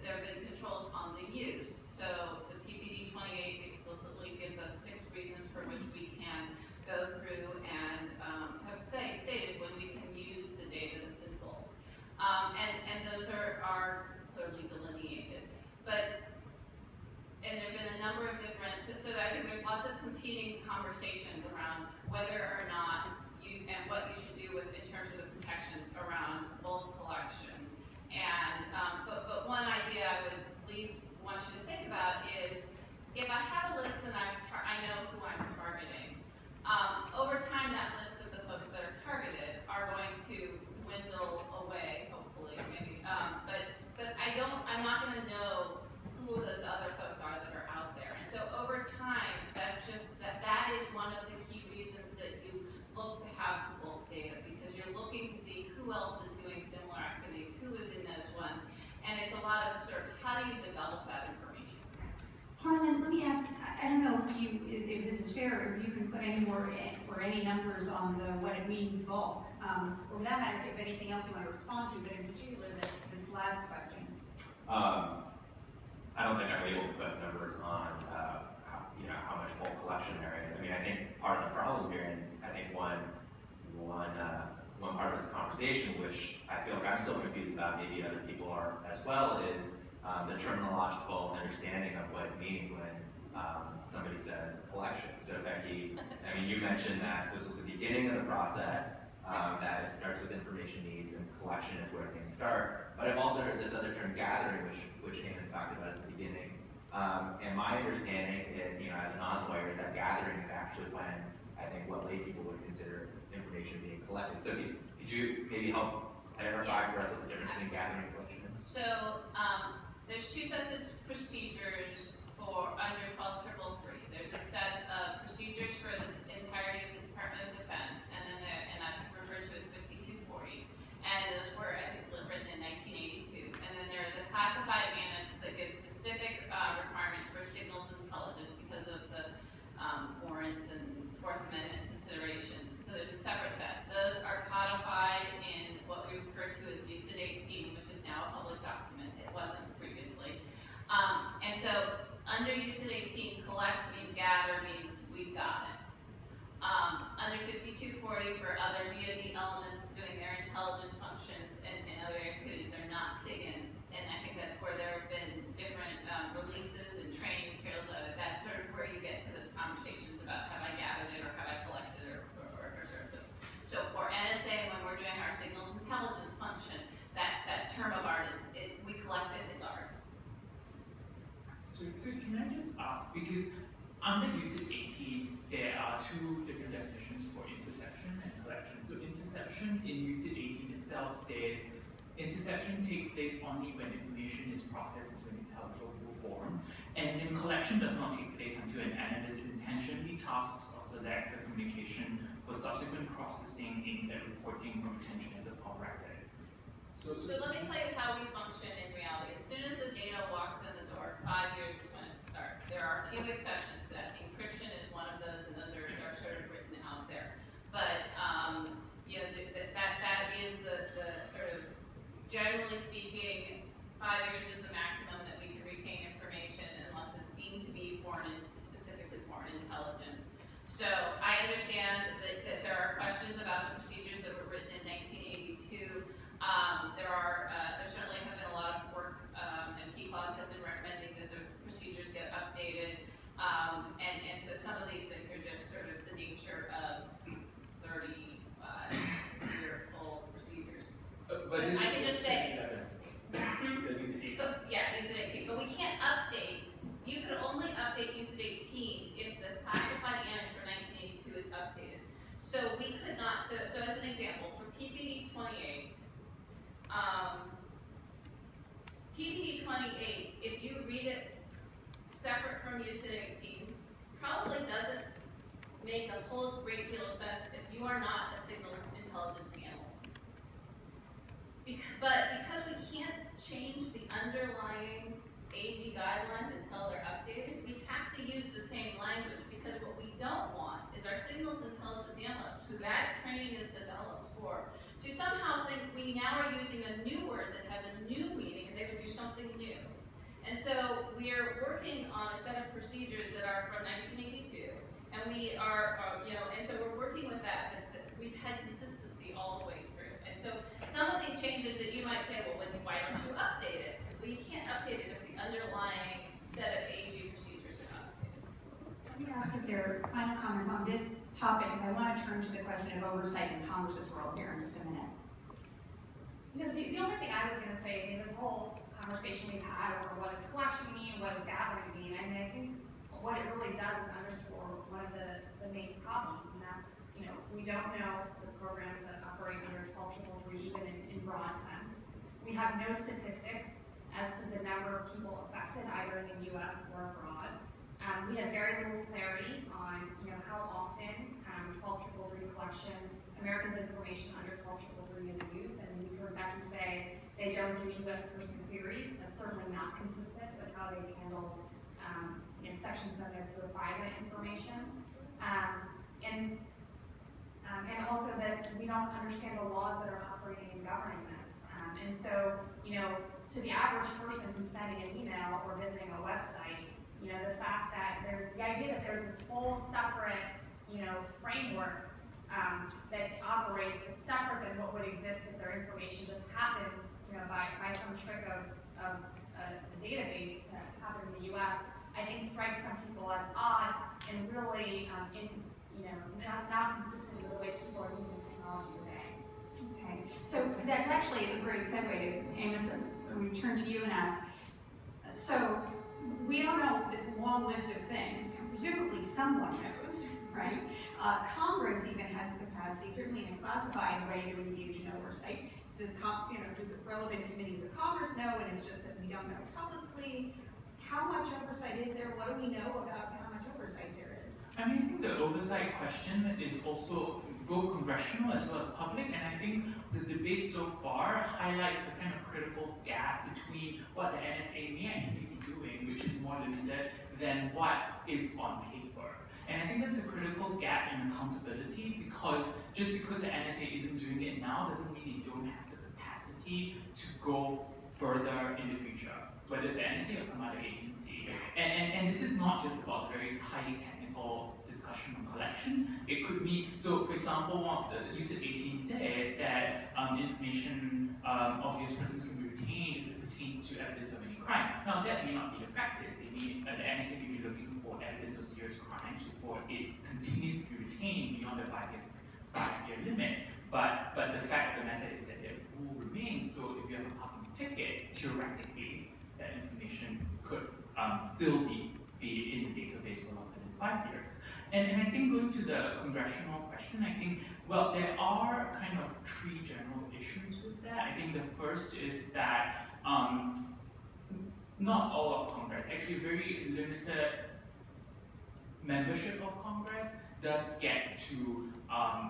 there have been controls on the use. So the PPD 28 explicitly gives us 6 reasons for which we can go through and have stated when we can use the data that's in bulk. And those are clearly delineated. And there have been a number of different, so I think there's lots of competing conversations around whether or not and what you should do in terms of the protections around bulk collection. And, but one idea I would want you to think about is, if I have a list and I know who I'm targeting, over time that list of the folks that are targeted are going to dwindle away, hopefully, maybe. But I'm not going to know who those other folks are that are out there. And so over time, that is one of the key reasons that you look to have bulk data, because you're looking to see who else is doing similar activities, who is in those ones. And it's a lot of sort of, how do you develop that information? Harlan, let me ask, I don't know if this is fair, or if you can put any more or any numbers on what it means bulk. Or for that matter, if anything else you want to respond to, but in particular, this last question. I don't think I'm able to put numbers on how much bulk collection there is. I mean, I think part of the problem here, and I think one part of this conversation, which I feel like I'm still confused about, maybe other people are as well, is the terminological understanding of what it means when somebody says collection. So Becky, I mean, you mentioned that this was the beginning of the process, that it starts with information needs and collection is where things start. But I've also heard this other term, gathering, which Amos talked about at the beginning. And my understanding, as a non-lawyer, is that gathering is actually when I think what lay people would consider information being collected. So could you maybe help clarify for us what the difference between gathering and collection is? So there's 2 sets of procedures for under 12.333. There's a set of procedures for the entirety of the Department of Defense, and that's referred to as 5240. And those were, I think, written in 1982. And then there's a classified amendments that gives specific requirements for signals intelligence because of the warrants and Fourth Amendment considerations. So there's a separate set. Those are codified in what we refer to as UCID 18, which is now a public document. It wasn't previously. And so under UCID 18, collect means gather means we've got it. Under 5240 for other DoD elements doing their intelligence functions and other activities, they're not SIGINT. And I think that's where there have been different releases and training materials. That's sort of where you get to those conversations about have I gathered it or have I collected it or sort of those. So for NSA, when we're doing our signals intelligence function, that term of art is, we collect it, it's ours. So can I just ask, because under UCID 18, there are 2 different definitions for interception and collection. So interception in UCID 18 itself says interception takes place only when information is processed into an intelligible form, and then collection does not take place until an analyst intentionally tasks or selects a communication for subsequent processing in the reporting or retention as a call record. So let me tell you how we function in reality. As soon as the data walks in the door, 5 years is when it starts. There are a few exceptions to that. Encryption is one of those, and those are sort of written out there. But that is the sort of, generally speaking, 5 years is the maximum that we can retain information unless it's deemed to be specifically foreign intelligence. So I understand that there are questions about the procedures that were written in 1982. There certainly have been a lot of work, and PCLOG has been recommending that the procedures get updated. And so some of these things are just sort of the nature of 35-year-old procedures. But I can just say, UCID 18. UCID 18, but we can't update. You can only update UCID 18 if the classified annex for 1982 is updated. So we could not, so as an example, for PPD 28, PPD 28, if you read it separate from UCID 18, probably doesn't make a whole great deal of sense if you are not a signals intelligence analyst. But because we can't change the underlying AG guidelines until they're updated, we have to use the same language, because what we don't want is our signals intelligence analysts, who that training is developed for, to somehow think we now are using a new word that has a new meaning and they would do something new. And so we are working on a set of procedures that are from 1982, and we are, and so we're working with that we've had consistency all the way through. And so some of these changes that you might say, well, why don't you update it? Well, you can't update it if the underlying set of AG procedures are not updated. Let me ask if there are final comments on this topic, because I want to turn to the question of oversight in Congress's role here in just a minute. You know, the only thing I was going to say in this whole conversation we've had over what does collection mean, what does gathering mean, I mean, I think what it really does is underscore one of the main problems, and that's, we don't know the programs that operate under 1233 even in broad sense. We have no statistics as to the number of people affected either in the U.S. or abroad. We have very little clarity on, how often 12333 collection, Americans' information under 12333 is used. And we heard Becky say they don't do U.S. person queries. That's certainly not consistent with how they handle, sections of their sort of private information. And also that we don't understand the laws that are operating and governing this. And so, to the average person who's sending an email or visiting a website, the fact that the idea that there's this whole separate, framework that operates, it's separate than what would exist if their information just happened, by some trick of a database to happen in the U.S., I think strikes some people as odd and really, not consistent with the way people are using technology today. Okay, so that's actually a great segue to Amos. We turn to you and ask, so we don't know this long list of things. Presumably someone knows, right? Congress even has the capacity, certainly in a classified way, to engage in oversight. Do the relevant committees of Congress know, and it's just that we don't know publicly? How much oversight is there? What do we know about how much oversight there is? I mean, I think the oversight question is also both congressional as well as public, and I think the debate so far highlights a kind of critical gap between what the NSA may actually be doing, which is more limited, than what is on paper. And I think that's a critical gap in accountability, because just because the NSA isn't doing it now doesn't mean they don't have the capacity to go further in the future, whether it's the NSA or some other agency. And this is not just about very highly technical discussion on collection. It could be, so for example, the USIP 18 says that information of these persons can be retained if it pertains to evidence of any crime. Now that may not be the practice. The NSA may be looking for evidence of serious crimes before it continues to be retained beyond the five-year limit. But the fact of the matter is that it will remain, so if you have a parking ticket, theoretically, that information could still be in the database for longer than 5 years. And I think going to the congressional question, I think, well, there are kind of three general issues with that. I think the first is that not all of Congress, actually very limited membership of Congress does get to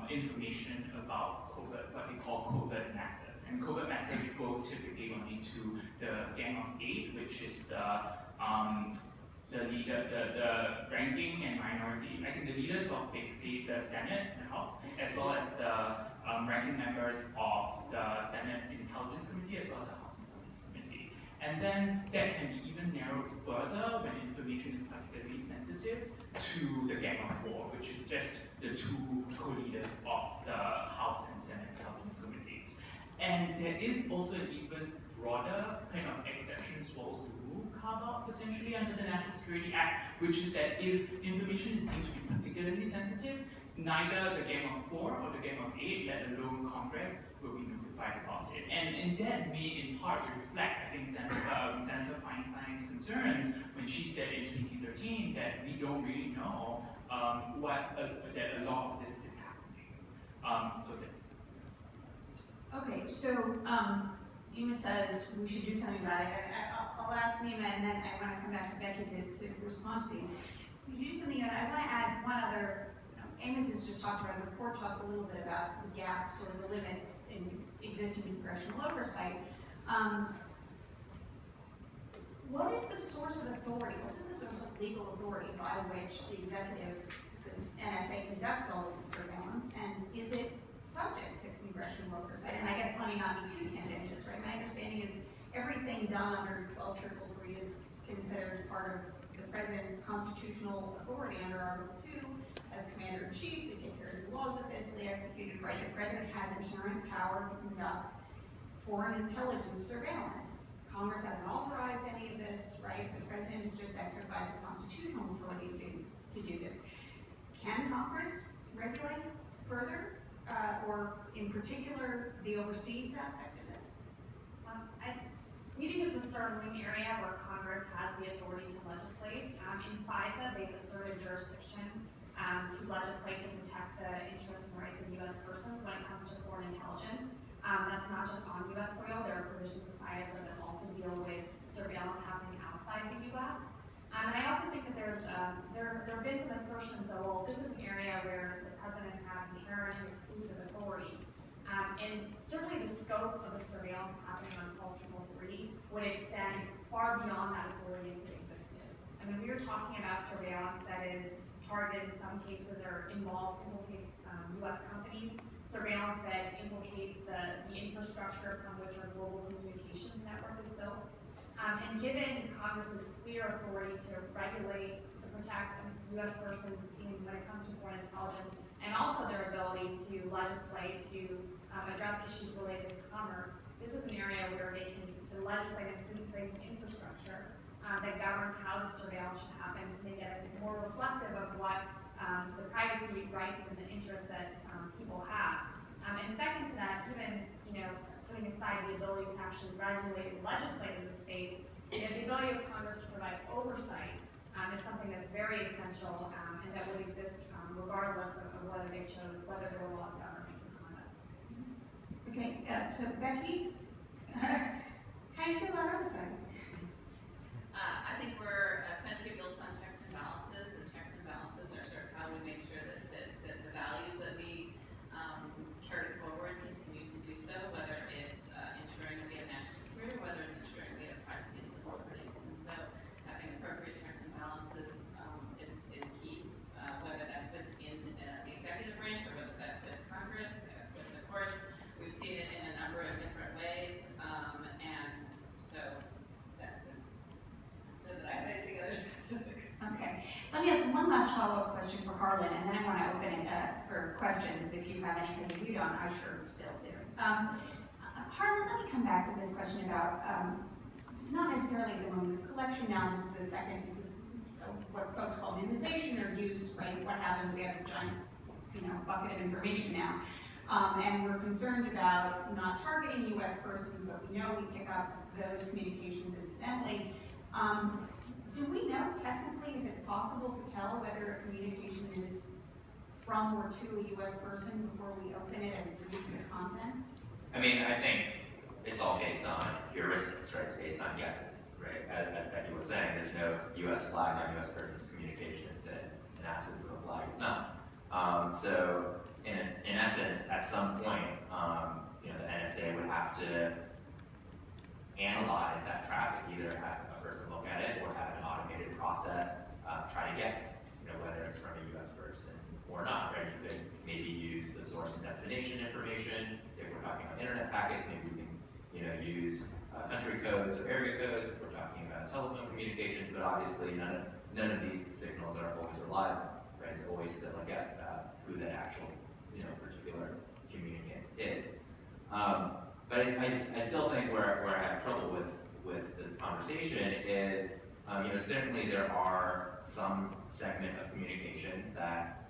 information about COVID, what they call COVID matters. And COVID matters goes typically only to the Gang of Eight, which is the ranking and minority, I think the leaders of basically the Senate and the House, as well as the ranking members of the Senate Intelligence Committee, as well as the House Intelligence Committee. And then that can be even narrowed further when information is particularly sensitive to the Gang of Four, which is just the two co-leaders of the House and Senate Intelligence Committees. And there is also an even broader kind of exception swallows the rule carve-out potentially under the National Security Act, which is that if information is deemed to be particularly sensitive, neither the Gang of Four or the Gang of Eight, let alone Congress, will be notified about it. And that may in part reflect, I think, Senator Feinstein's concerns when she said in 2013 that we don't really know that a lot of this is happening. So that's. Okay, so Amos says we should do something about it. I'll ask Neema, and then I want to come back to Becky to respond to these. We do something, and I want to add one other. Amos has just talked about, the report talks a little bit about the gaps or the limits in existing congressional oversight. what is the source of authority? What is the source of legal authority by which the executive, the NSA, conducts all of this surveillance, and is it subject to congressional oversight? And I guess let me not be too tendentious, right? My understanding is everything done under 12333 is considered part of the president's constitutional authority under Article 2 as commander-in-chief to take care of the laws are faithfully executed, right? The president has inherent power to conduct foreign intelligence surveillance. Congress hasn't authorized any of this, right? The president is just exercising constitutional authority to do this. Can Congress regulate further, or in particular, the overseas aspect of it? We think this is certainly an area where Congress has the authority to legislate. In FISA, they've asserted jurisdiction to legislate to protect the interests and rights of U.S. persons when it comes to foreign intelligence. That's not just on U.S. soil. There are provisions of FISA that also deal with surveillance happening outside the U.S. And I also think that there have been some assertions that, well, this is an area where the president has inherent and exclusive authority. And certainly the scope of the surveillance happening on Cultural 3 would extend far beyond that authority if it existed. I mean, we are talking about surveillance that is targeted in some cases or implicates U.S. companies, surveillance that implicates the infrastructure upon which our global communications network is built. And given Congress's clear authority to regulate, to protect U.S. persons when it comes to foreign intelligence, and also their ability to legislate, to address issues related to commerce, this is an area where they can legislate and put in place an infrastructure that governs how the surveillance should happen to make it more reflective of what the privacy rights and the interests that people have. And second to that, even putting aside the ability to actually regulate and legislate in the space, the ability of Congress to provide oversight is something that's very essential and that would exist regardless of whether there were laws governing the conduct. Okay, so Becky, how do you feel about oversight? I think we're a country built on checks and balances are sort of how we make sure that the values that we carry forward continue to do so, whether it's ensuring that we have national security, whether it's ensuring we have privacy and civil liberties. And so having appropriate checks and balances is key, whether that's within the executive branch or whether that's with Congress, with the courts. We've seen it in a number of different ways, and so that's that I have anything other specific. Okay, let me ask one last follow-up question for Harlan, and then I want to open it for questions if you have any, because if you don't, I sure still do. Harlan, let me come back to this question about, this is not necessarily the moment of collection now, this is the second, this is what folks call minimization or use, right? What happens, we have this giant, bucket of information now. And we're concerned about not targeting U.S. persons, but we know we pick up those communications incidentally. Do we know technically if it's possible to tell whether a communication is from or to a U.S. person before we open it and read the content? I mean, I think it's all based on heuristics, right? It's based on guesses, right? As Becky was saying, there's no U.S. flag on U.S. person's communications, and in absence of a flag, none. So, in essence, at some point, the NSA would have to analyze that traffic, either have a person look at it or have an automated process try to guess, whether it's from a U.S. person or not, right? You could maybe use the source and destination information. If we're talking about internet packets, maybe we can, use country codes or area codes. If we're talking about telephone communications, but obviously none of these signals are always reliable, right? It's always still a guess about who that actual, particular communicant is. But I still think where I have trouble with this conversation is, certainly there are some segment of communications that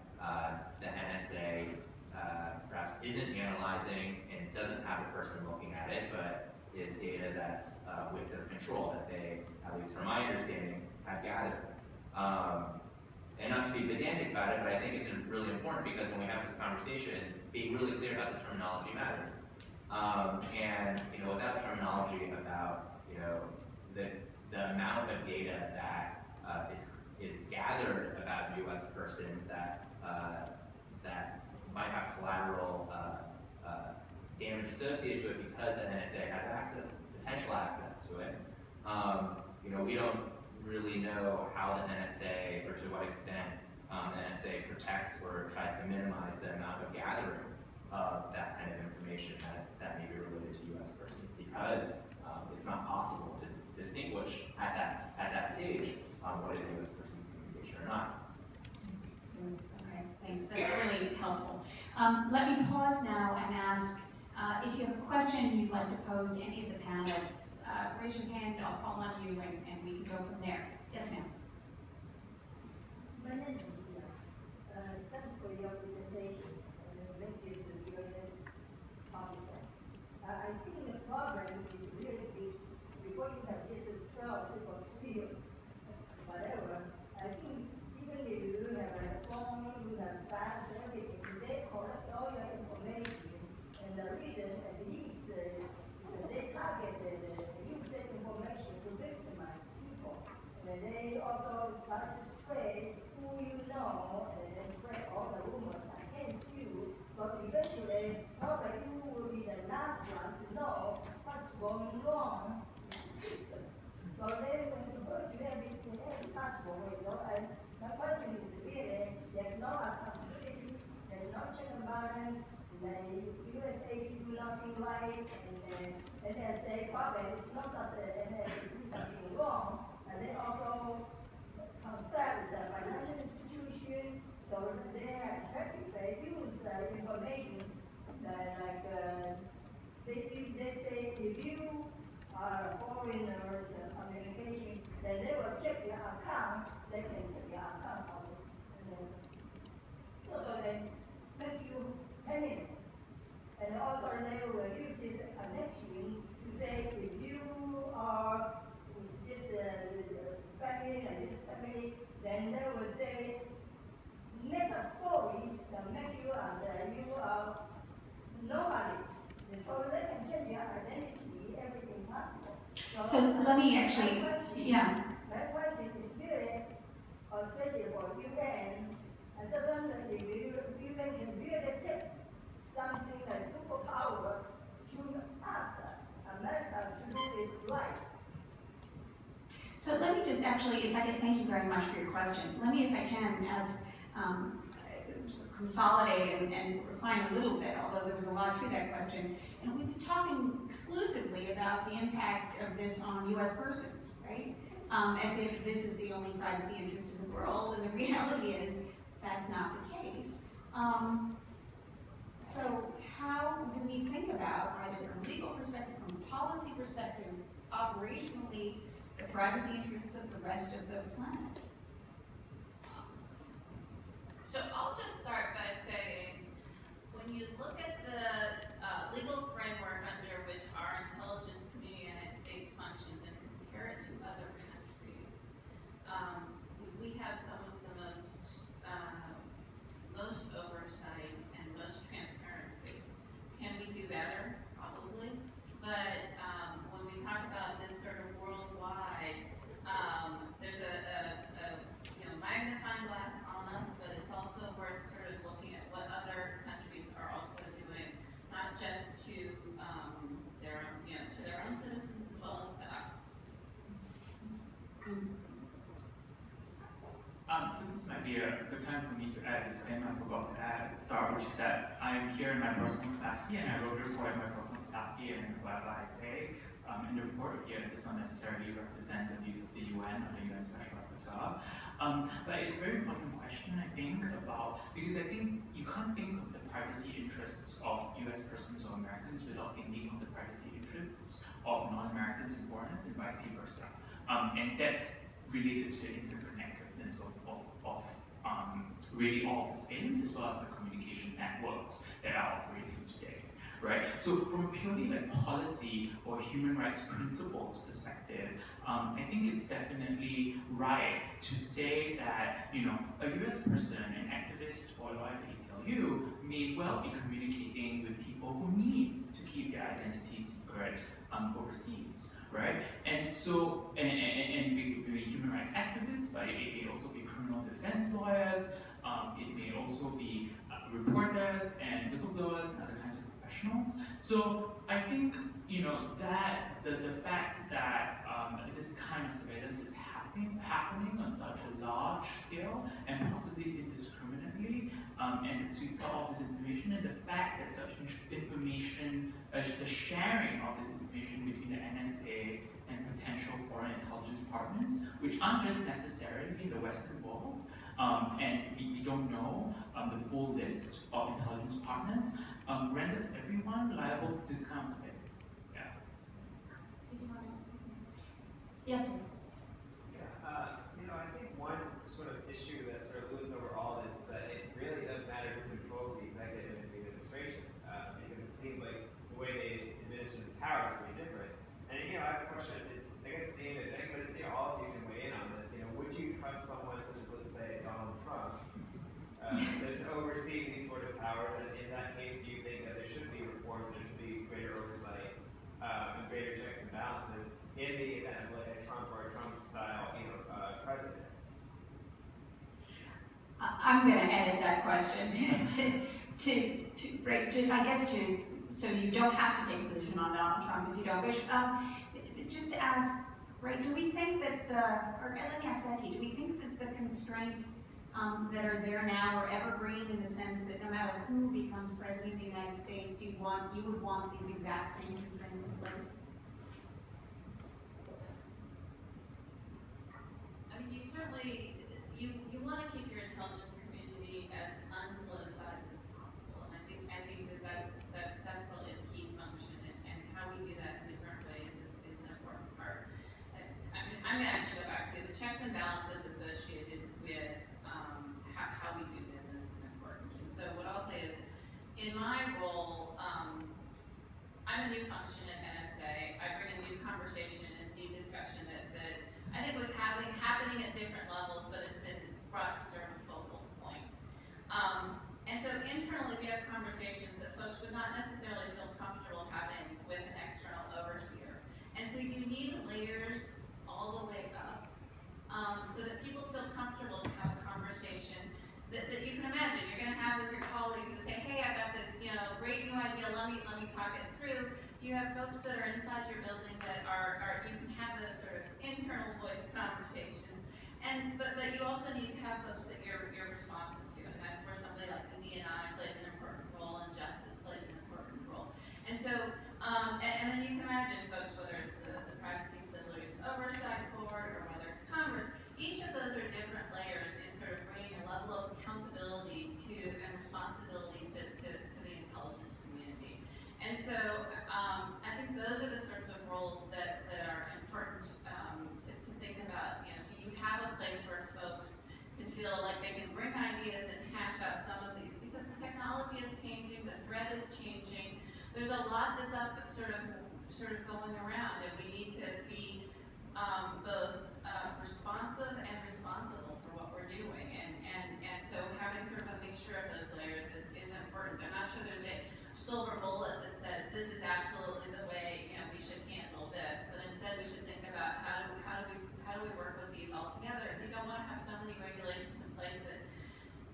the NSA perhaps isn't analyzing and doesn't have a person looking at it, but is data that's with their control that they, at least from my understanding, have gathered. And not to be pedantic about it, but I think it's really important because when we have this conversation, being really clear about the terminology matters. And without terminology about the amount of data that is gathered about U.S. persons that might have collateral damage associated to it because the NSA has potential access to it. We don't really know how the NSA, or to what extent the NSA protects or tries to minimize the amount of gathering of that kind of information that may be related to U.S. persons, because it's not possible to distinguish at that stage what is U.S. person's communication or not. Okay, thanks. That's really helpful. Let me pause now and ask if you have a question you'd like to pose to any of the panelists. Raise your hand, I'll call on you, and we can go from there. Yes, ma'am. My name is Neema. Thanks for your presentation and make this really complex. I think the problem is really big. Before you have just 12 people fields, whatever, I think even if you have a phone, you have fax, everything, they collect all your information. And the reason, at least, is they targeted use that information to victimize people. And they also try to spread who you know, and then spread all the rumors against you. So eventually, probably you will be the last one to know what's going wrong with the system. So they will approach you in every possible way. So my question is really, there's no accountability, there's no check and balance, the USA do nothing right, and NSA probably it's not just NSA do something wrong, and they also contact with the financial institution, so they have they use the information they say if you are foreigners communication, then they will check your account, they can check your account on it. And then, so they make you payment. And also they will use this connection to say if you are with this family and this family, then they will say, make up stories that make you as you are nobody. And so they can change your identity, everything possible. So let me actually, My question is really, especially for UN, I just wonder if UN can really take something like superpower to us, America, to do it right. so let me just actually, if I can, thank you very much for your question. Let me, if I can, consolidate and refine a little bit, although there was a lot to that question. And we've been talking exclusively about the impact of this on U.S. persons, right? As if this is the only privacy interest in the world, and the reality is that's not the case. So how do we think about, either from a legal perspective, from a policy perspective, operationally, the privacy interests of the rest of the planet? So I'll just start by saying, when you look at the legal framework under which our intelligence community in the United States functions and compare it to other countries, we have some of the most oversight and most transparency. Can we do better? Probably. But when we talk about this sort of worldwide, there's a magnifying glass on us, but it's also worth sort of looking at what other countries are also doing, not just to their own citizens as well as to us. So this might be a good time for me to add a disclaimer I forgot to add at the start, which is that I am here in my personal capacity, and I wrote a report in my personal capacity, and whatever I say in the report here does not necessarily represent the views of the UN or the UN Special Rapporteur. But it's a very important question, I think, because I think you can't think of the privacy interests of US persons or Americans without thinking of the privacy interests of non-Americans and foreigners and vice versa. And that's related to the interconnectedness of really all the spins as well as the communication networks that are operating today. Right? So from a purely policy or human rights principles perspective, I think it's definitely right to say that a US person, an activist or lawyer at ACLU may well be communicating with people who need to keep their identity secret overseas, right? And so, and be human rights activists, but it may also be criminal defense lawyers, it may also be reporters and whistleblowers and other kinds of professionals professionals. So I think, you know, that the fact that this kind of surveillance is happening on such a large scale and possibly indiscriminately, and to all this information, and the fact that such information, the sharing of this information between the NSA and potential foreign intelligence partners, which aren't just necessarily in the Western world, and we don't know the full list of intelligence partners, renders everyone liable to this kind of surveillance. Yeah. Did you want to ask something? Yes, sir. Yeah, you know, I think one sort of issue that sort of looms over all this is that it really does matter who controls the executive and the administration, because it seems like the way they administer the power is pretty different. And you know, I have a question. I guess David, anybody, you know, all of you can weigh in on this. You know, would you trust someone such as, let's say, Donald Trump, to oversee these sort of powers? And in that case, do you think that there should be reforms, there should be greater oversight, and greater checks and balances in the event of like a Trump or a Trump-style, you know, president? I'm going to edit that question I guess so you don't have to take a position on Donald Trump if you don't wish. Just to ask, right, do we think that or let me ask Becky, do we think that the constraints that are there now are evergreen in the sense that no matter who becomes president of the United States, you would want these exact same constraints in place? I mean, you certainly, you want to keep your intelligence community as unpoliticized as possible, and I think that's probably a key function, and how we do that in different ways is an important part. I mean, I'm going to have to go back to the checks and balances associated with how we do business is important. And so what I'll say is, in my role, I'm a new function at NSA. I bring a new conversation and a new discussion that I think was happening at different levels, but it's been brought to sort of a focal point. And so internally, we have conversations that folks would not necessarily feel comfortable having with an external overseer. And so you need layers all the way up, so that people feel comfortable to have a conversation that you can imagine you're going to have with your colleagues and say, hey, I got this, you know, great new idea. Let me talk it through. You have folks that are inside your building that are you can have those sort of internal voice conversations. But you also need to have folks that you're responsive to, and that's where somebody like the D&I plays an important role, and justice plays an important role. And so, and then you can imagine folks, whether it's the Privacy and Civil Liberties Oversight Board or whether it's Congress, each of those are different layers in sort of bringing a level of accountability to and responsibility to the intelligence community. And so, I think those are the sorts of roles that are important to think about. You know, so you have a place where folks can feel like they can bring ideas and hash out some of these, because the technology is changing, the threat is changing. There's a lot that's up, sort of going around, and we need to be both responsive and responsible for what we're doing. And so having sort of a mixture of those layers is important. I'm not sure there's a silver bullet that says this is absolutely the way, you know, we should handle this, but instead we should think about how do we work with these all together. And you don't want to have so many regulations in place that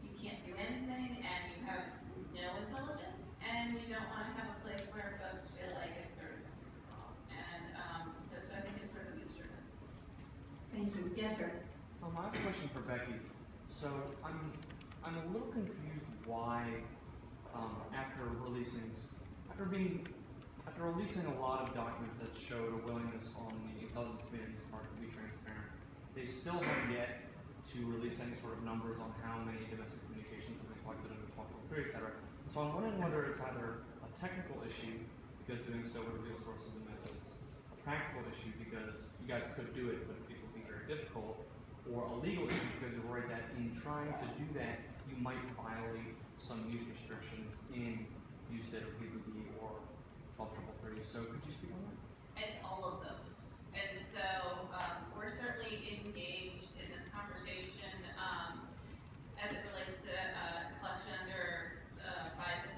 you can't do anything and you have no intelligence, and you don't want to have a place where folks feel like it's sort of wrong. And so I think it's sort of a mixture of those. Thank you. Yes, sir. I have a question for Becky. So I'm a little confused why after releasing a lot of documents that showed a willingness on the intelligence community's part to be transparent, they still have yet to release any sort of numbers on how many domestic communications have been collected under 12.3, etc. So I'm wondering whether it's either a technical issue, because doing so would reveal sources and methods, a practical issue because you guys could do it, but it would be very difficult, or a legal issue because you're worried that in trying to do that, you might violate some use restrictions in UCIT or PBB or 12.3. So could you speak on that? It's all of those. And so we're certainly engaged in this conversation as it relates to collection under FISA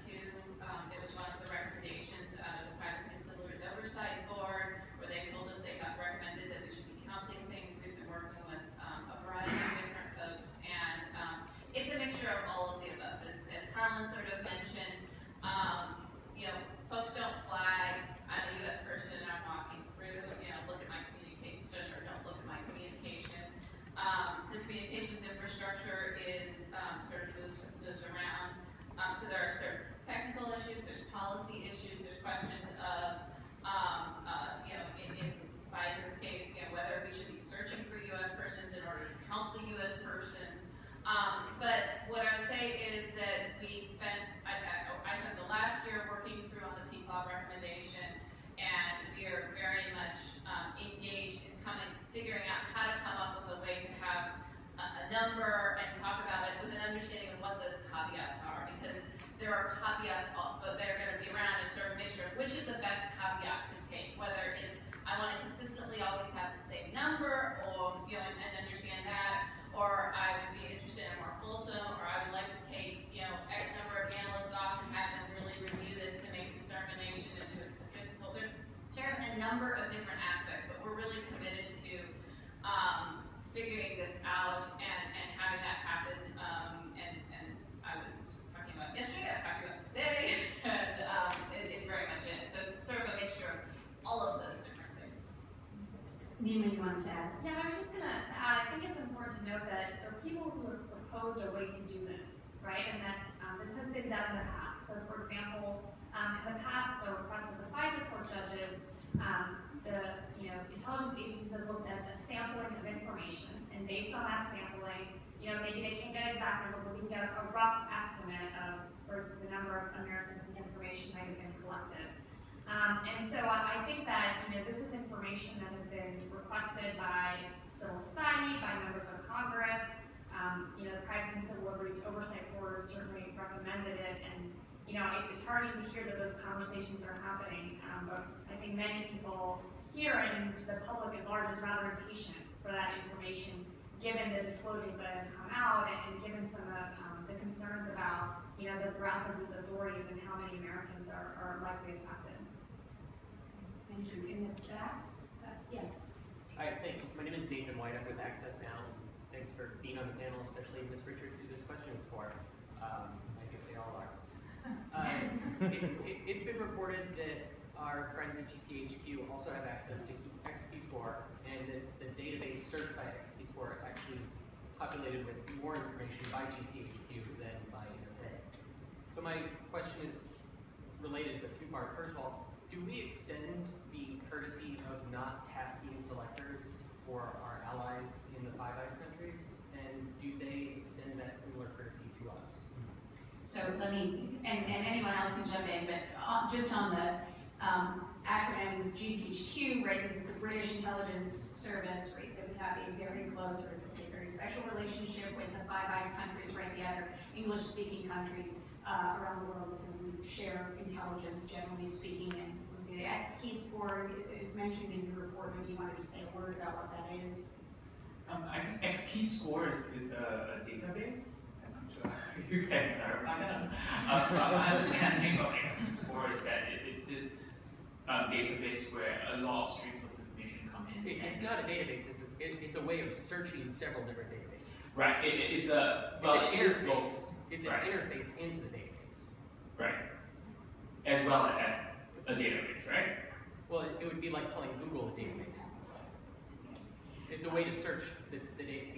702. It was one of the recommendations out of the Privacy and Civil Liberties Oversight Board, where they told us they got recommended that we should be counting things. We've been working with a variety of different folks, and it's a mixture of all of the above. As Harlan sort of mentioned, structure is sort of moves around. So there are certain technical issues, there's policy issues, there's questions of, in FISA's case, whether we should be searching for U.S. persons in order to count the U.S. persons. But what I would say is that I spent the last year working through on the PCLOB recommendation, and we are very much engaged in figuring out how to come up with a way to have a number and talk about it with an understanding of what those caveats are, because there are caveats that are going to be around and sort of make sure which is the best caveat to take, whether it's I want to consistently always have the same number, or and understand that, or I would be interested in more fulsome, or I would like to take X number of analysts off and have them really review this to make a determination and do a statistical. There's sort of a number of different aspects, but we're really committed to figuring this out and having that happen. And I was talking about yesterday, I'm talking about today, and it's very much in it. So it's sort of a mixture of all of those different things. Neema, you wanted to add? Yeah, I was just gonna add, I think it's important to note that there are people who have proposed a way to do this, right? And that this has been done in the past. So for example, in the past, the request of the FISA court judges, the intelligence agencies have looked at a sampling of information, and based on that sampling, maybe they can't get exact number, but we can get a rough estimate of for the number of Americans whose information might have been collected. And so I think that this is information that has been requested by civil society, by members of Congress. The Privacy and Civil Liberties Oversight Board certainly recommended it, and it's heartening to hear that those conversations are happening. But I think many people here and the public at large is rather impatient for that information, given the disclosures that have come out and given some of the concerns about the breadth of these authorities and how many Americans are likely affected. Thank you. In the back? Yeah. Hi, thanks. My name is Nathan White. I'm with Access Now. Thanks for being on the panel, especially Ms. Richards, who this question is for. I guess they all are. It's been reported that our friends at GCHQ also have access to XP Score, and that the database searched by XP Score actually is populated with more information by GCHQ than by NSA. So my question is related, but two-part. First of all, do we extend the courtesy of not tasking selectors for our allies in the Five Eyes countries, and do they extend that similar courtesy to us? So let me, and anyone else can jump in, but just on the acronyms, GCHQ, right, this is the British Intelligence Service, right, that we have a very close, or let's say very special relationship with the Five Eyes countries, right, the other English-speaking countries around the world with whom we share intelligence, generally speaking, and the XP score is mentioned in your report. Maybe you want to just say a word about what that is. I think XP score is a database. I'm not sure you can clarify that. My understanding of XP score is that it's this database where a lot of streams of information come in. It's not a database. It's a way of searching several different databases. Right. It's an interface. It's an interface into the database. Right. As well as a database, right? Well, it would be like calling Google a database. It's a way to search the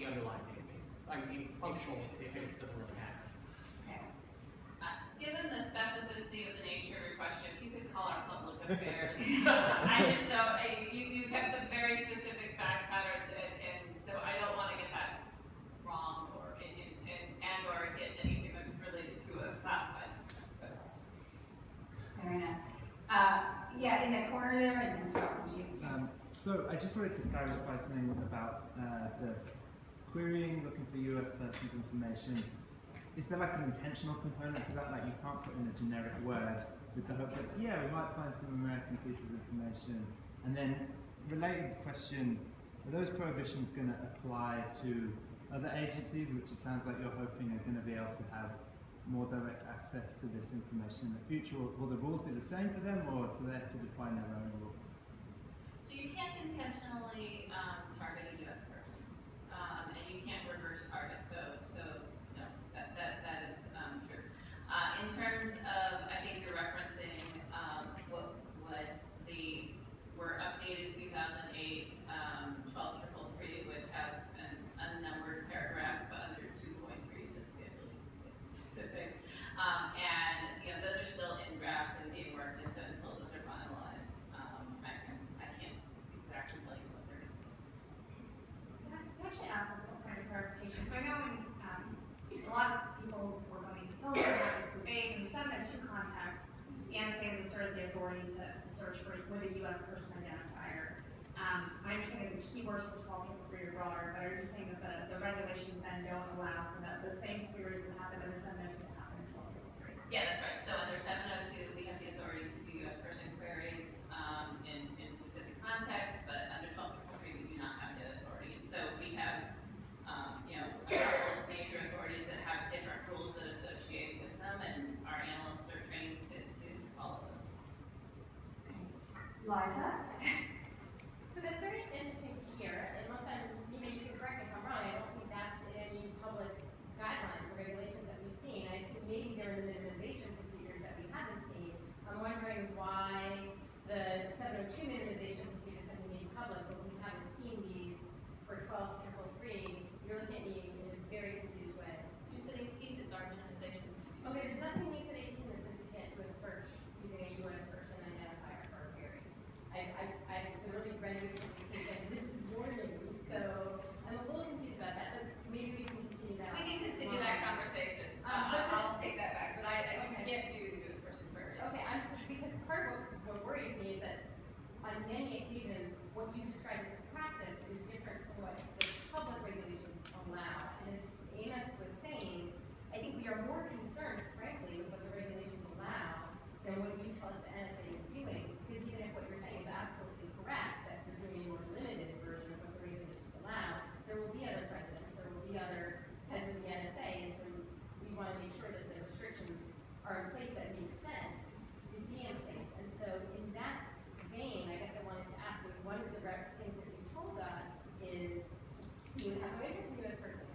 underlying database. I mean, functionally, the database doesn't really matter. Okay. Given the specificity of the nature of your question, if you could call our public affairs, I just don't, you have some very specific fact patterns, and so I don't want to get that wrong or or get anything that's related to a classified. So. Fair enough. Yeah, in that corner there, and then start with you. So I just wanted to clarify something about the querying, looking for US persons information. Is there like an intentional component to that? Like you can't put in a generic word with the hope that, yeah, we might find some American people's information. And then related question, are those prohibitions going to apply to other agencies, which it sounds like you're hoping are going to be able to have more direct access to this information in the future? Will the rules be the same for them, or do they have to define their own rules? So you can't intentionally target a U.S. person, and you can't reverse target. So no, that is true. In terms of, I think you're referencing what were updated 2008 12333, which has an unnumbered paragraph under 2 communication. So I know a lot of people work on these bills and have this debate, and some have two contexts. The NSA is sort of the authority to search for with a U.S. person identifier. My understanding is the keywords for 12.3 are broader, but are you saying that the regulations then don't allow for the same queries that happen under 702 that happen in 12.3? Yeah, that's right. So under 702, we have the authority to do U.S. person queries in specific contexts, but under 12.3, we do not have that authority. And so we have, a couple of major authorities that have different rules that associate with them, and our analysts are trained to follow those. Liza? So that's very interesting to hear, unless you may be correct if I'm wrong, I don't think that's in any public guidelines or regulations that we've seen. I assume maybe they're in the minimization procedures that we haven't seen. I'm wondering why the 702 minimization procedures have been made public, but we haven't seen these for 12.3. You're looking at me in a very confused way. You said 18 is our minimization procedure. Okay, there's nothing in USID 18 that says you can't do a search using a U.S. person identifier for a query. I literally read this morning, so I'm a little confused about that, but maybe we can continue that. We can continue that conversation. I'll take that back, but I can't do the U.S. person queries. Okay, I'm just, because part of what worries me is that on many occasions, what you describe as a practice is different from what the public regulations allow. And as Amos was saying, I think we are more concerned, frankly, with what the regulations allow than what you tell us the NSA is doing. Because even if what you're saying is absolutely correct, that you're doing a more limited version of what the regulations allow, there will be other presidents, there will be other heads of the NSA, and so we want to make sure that the restrictions are in place that make sense to be in place. And so in that vein, I guess I wanted to ask, like, one of the things that you told us is you have no interest in U.S. persons.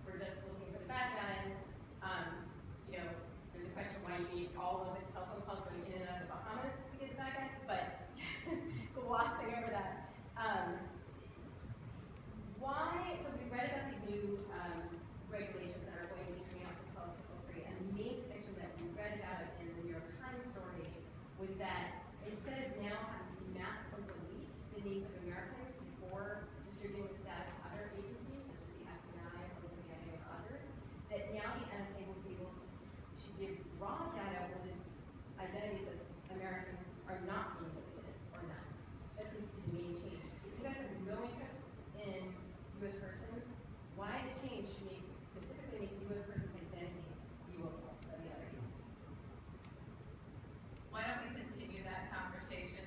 We're just looking for the bad guys. There's a question why you need all of the telephone calls going in and out of the Bahamas to get the bad guys, but glossing over that. So we read about these new regulations that are going to be coming out for 12.3, and the main section that we read about in the New York Times story was that instead of now having to mask or delete the names of Americans before distributing this data to other agencies, such as the FBI or the CIA or others, that now the NSA will be able to give raw data where the identities of Americans are not being deleted or masked. That seems to be the main change. If you guys have no interest in U.S. persons, why the change to specifically make U.S. persons' identities viewable by the other agencies? Why don't we continue that conversation?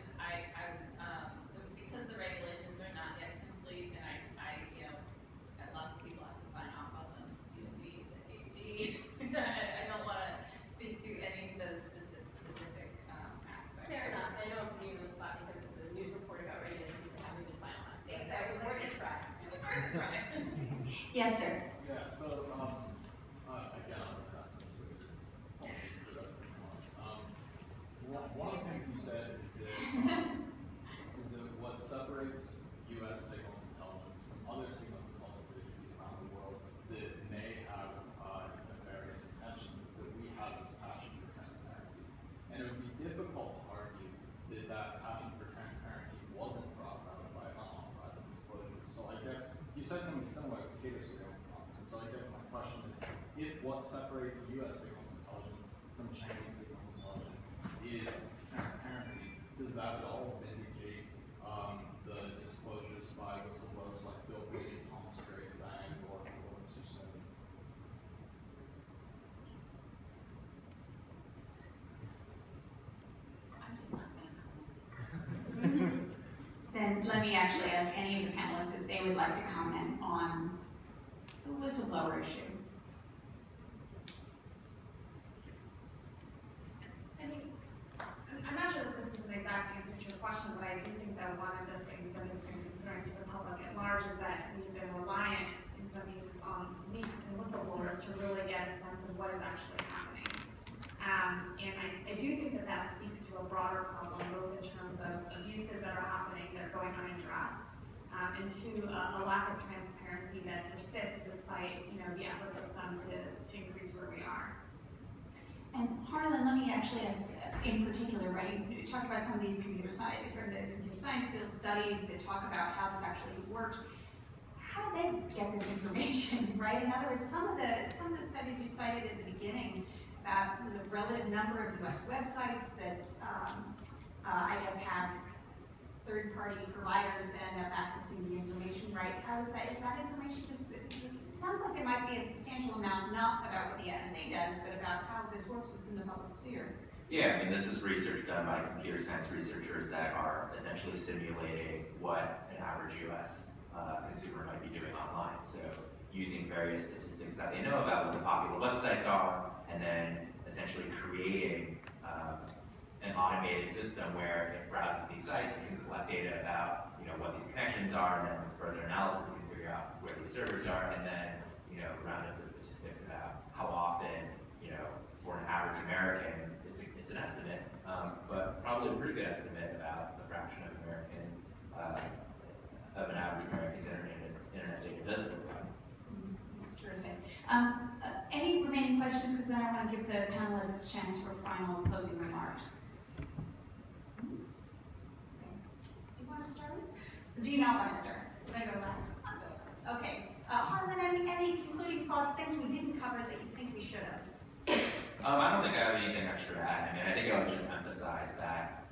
Because the regulations are not yet complete, and a lot of people have to sign off on them. DOD, the AG. I don't want to speak to any of those specific aspects. Fair enough. I know I'm putting you on the spot because it's a news report about regulations that haven't been finalized. So that was worth a try. It was worth a try. Yes, sir. Yeah, so, again, I'm impressed with this. Apologies to the rest of the panelists. One of the things you said is that what separates U.S. signals intelligence from other signals intelligence agencies around the world that may have nefarious intentions is that we have this passion for transparency. And it would be difficult to argue that passion for transparency wasn't brought about by unauthorized disclosure. So I guess you said something similar to data surveillance. And so I guess my question is, if what separates U.S. signals intelligence from Chinese signals intelligence is transparency, does that at all vindicate the disclosures by whistleblowers like Bill Brady, Thomas Gray, Diane Gore, or Mr. Snowden? I'm just not going to comment. Then let me actually ask any of the panelists if they would like to comment on the whistleblower issue. I mean, I'm not sure that this is an exact answer to your question, but I do think that one of the things that has been concerning to the public at large is that we've been reliant in some cases on leaks and whistleblowers to really get a sense of what is actually happening. And I do think that that speaks to a broader problem, both in terms of abuses that are happening that are going unaddressed, and to a lack of transparency that persists despite the efforts of some to increase where we are. And Harlan, let me actually ask in particular, right, you talk about some of these computer science field studies that talk about how this actually works. How they get this information, right? In other words, some of the studies you cited at the beginning about the relative number of U.S. websites that I guess have third-party providers that end up accessing the information, right? Is that information just, it sounds like there might be a substantial amount, not about what the NSA does, but about how this works that's in the public sphere. Yeah, I mean, this is research done by computer science researchers that are essentially simulating what an average US consumer might be doing online. So using various statistics that they know about what the popular websites are, and then essentially creating an automated system where it browses these sites and can collect data about what these connections are, and then with further analysis can figure out where these servers are, and then round up the statistics about how often for an average American it's an estimate, but probably a pretty good estimate about the fraction of an average American's internet data doesn't provide. That's terrific. Any remaining questions? Because then I want to give the panelists a chance for final closing remarks. You want to start? Or do you not want to start? Should I go last? I'll go last. Okay. Harlan, any concluding thoughts, things we didn't cover that you think we should have? I don't think I have anything extra to add. I mean, I think I would just emphasize that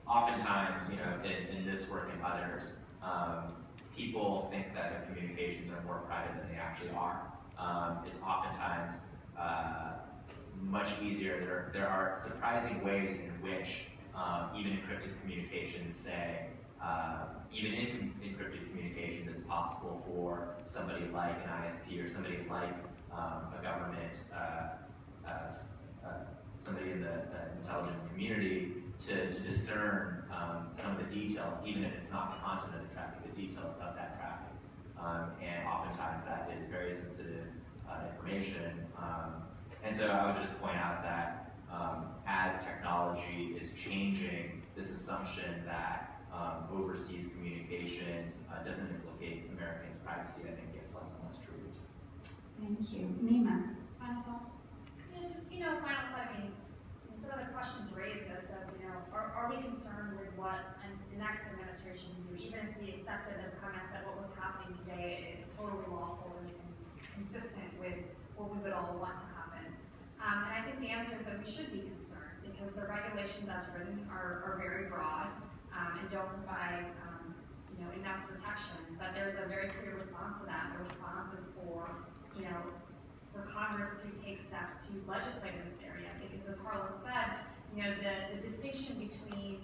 oftentimes, in this work and others, people think that their communications are more private than they actually are. It's oftentimes much easier. There are surprising ways in which even encrypted communications say, even in encrypted communications, it's possible for somebody like an ISP or somebody like a government, somebody in the intelligence community to discern some of the details, even if it's not the content of the traffic, the details of that traffic. And oftentimes that is very sensitive information. And so I would just point out that as technology is changing, this assumption that overseas communications doesn't implicate Americans' privacy, I think gets less and less true. Thank you. Neema, final thoughts? Yeah, just, final thought, I mean, some of the questions raised this of, are we concerned with what the next administration can do, even if we accepted the premise that what was happening today is totally lawful and consistent with what we would all want to happen? And I think the answer is that we should be concerned because the regulations as written are very broad and don't provide enough protection. But there's a very clear response to that. The response is for Congress to take steps to legislate in this area, because as Harlan said, the distinction between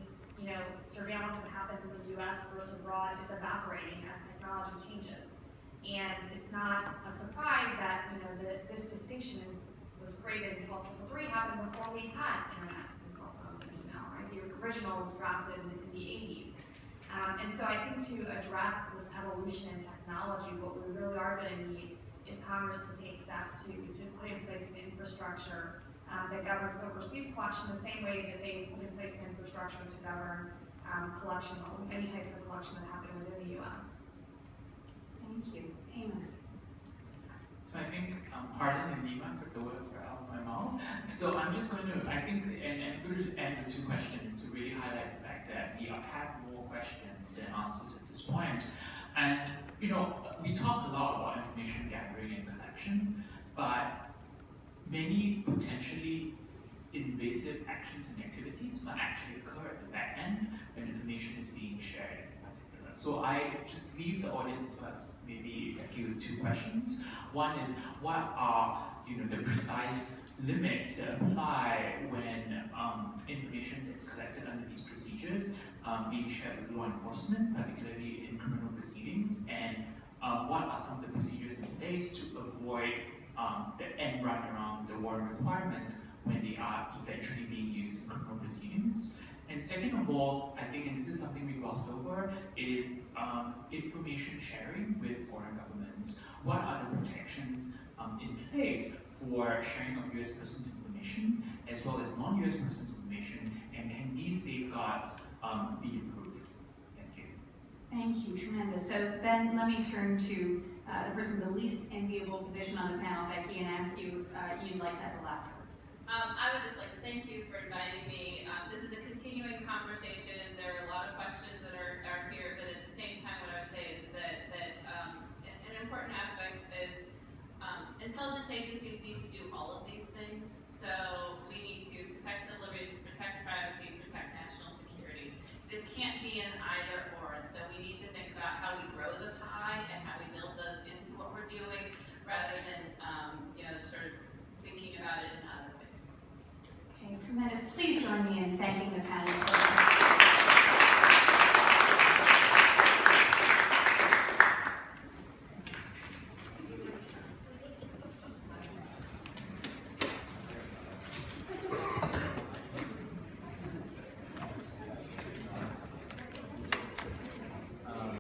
surveillance that happens in the U.S. versus abroad is evaporating as technology changes, and it's not a surprise that this distinction was created in 12383, happened before we had internet and cell phones and email. Right, the original was drafted in the 80s, and so I think to address this evolution in technology, what we really are going to need is Congress to take steps to put in place an infrastructure that governs overseas collection the same way that they put in place an infrastructure to govern collection, any types of collection that happen within the U.S. Thank you. Amos. So I think Harlan and Neema took the words right out of my mouth. So I'm just going to, I think, and I'm going to end with two questions to really highlight the fact that we have more questions than answers at this point. And we talk a lot about information gathering and collection, but many potentially invasive actions and activities might actually occur at the back end when information is being shared in particular. So I just leave the audience with maybe two questions. One is, what are the precise limits that apply when information that's collected under these procedures being shared with law enforcement, particularly in criminal proceedings, and what are some of the procedures in place to avoid the end run around the warrant requirement when they are eventually being used in criminal proceedings. And second of all, I think, and this is something we glossed over, is information sharing with foreign governments. What are the protections in place for sharing of US persons' information as well as non-US persons' information, and can these safeguards be improved? Thank you. Thank you, tremendous. So then let me turn to the person with the least enviable position on the panel, Becky, and ask you if you'd like to have the last word. I would just like to thank you for inviting me. This is a continuing conversation. There are a lot of questions that are here, but at the same time, what I would say is that join me in thanking the panelists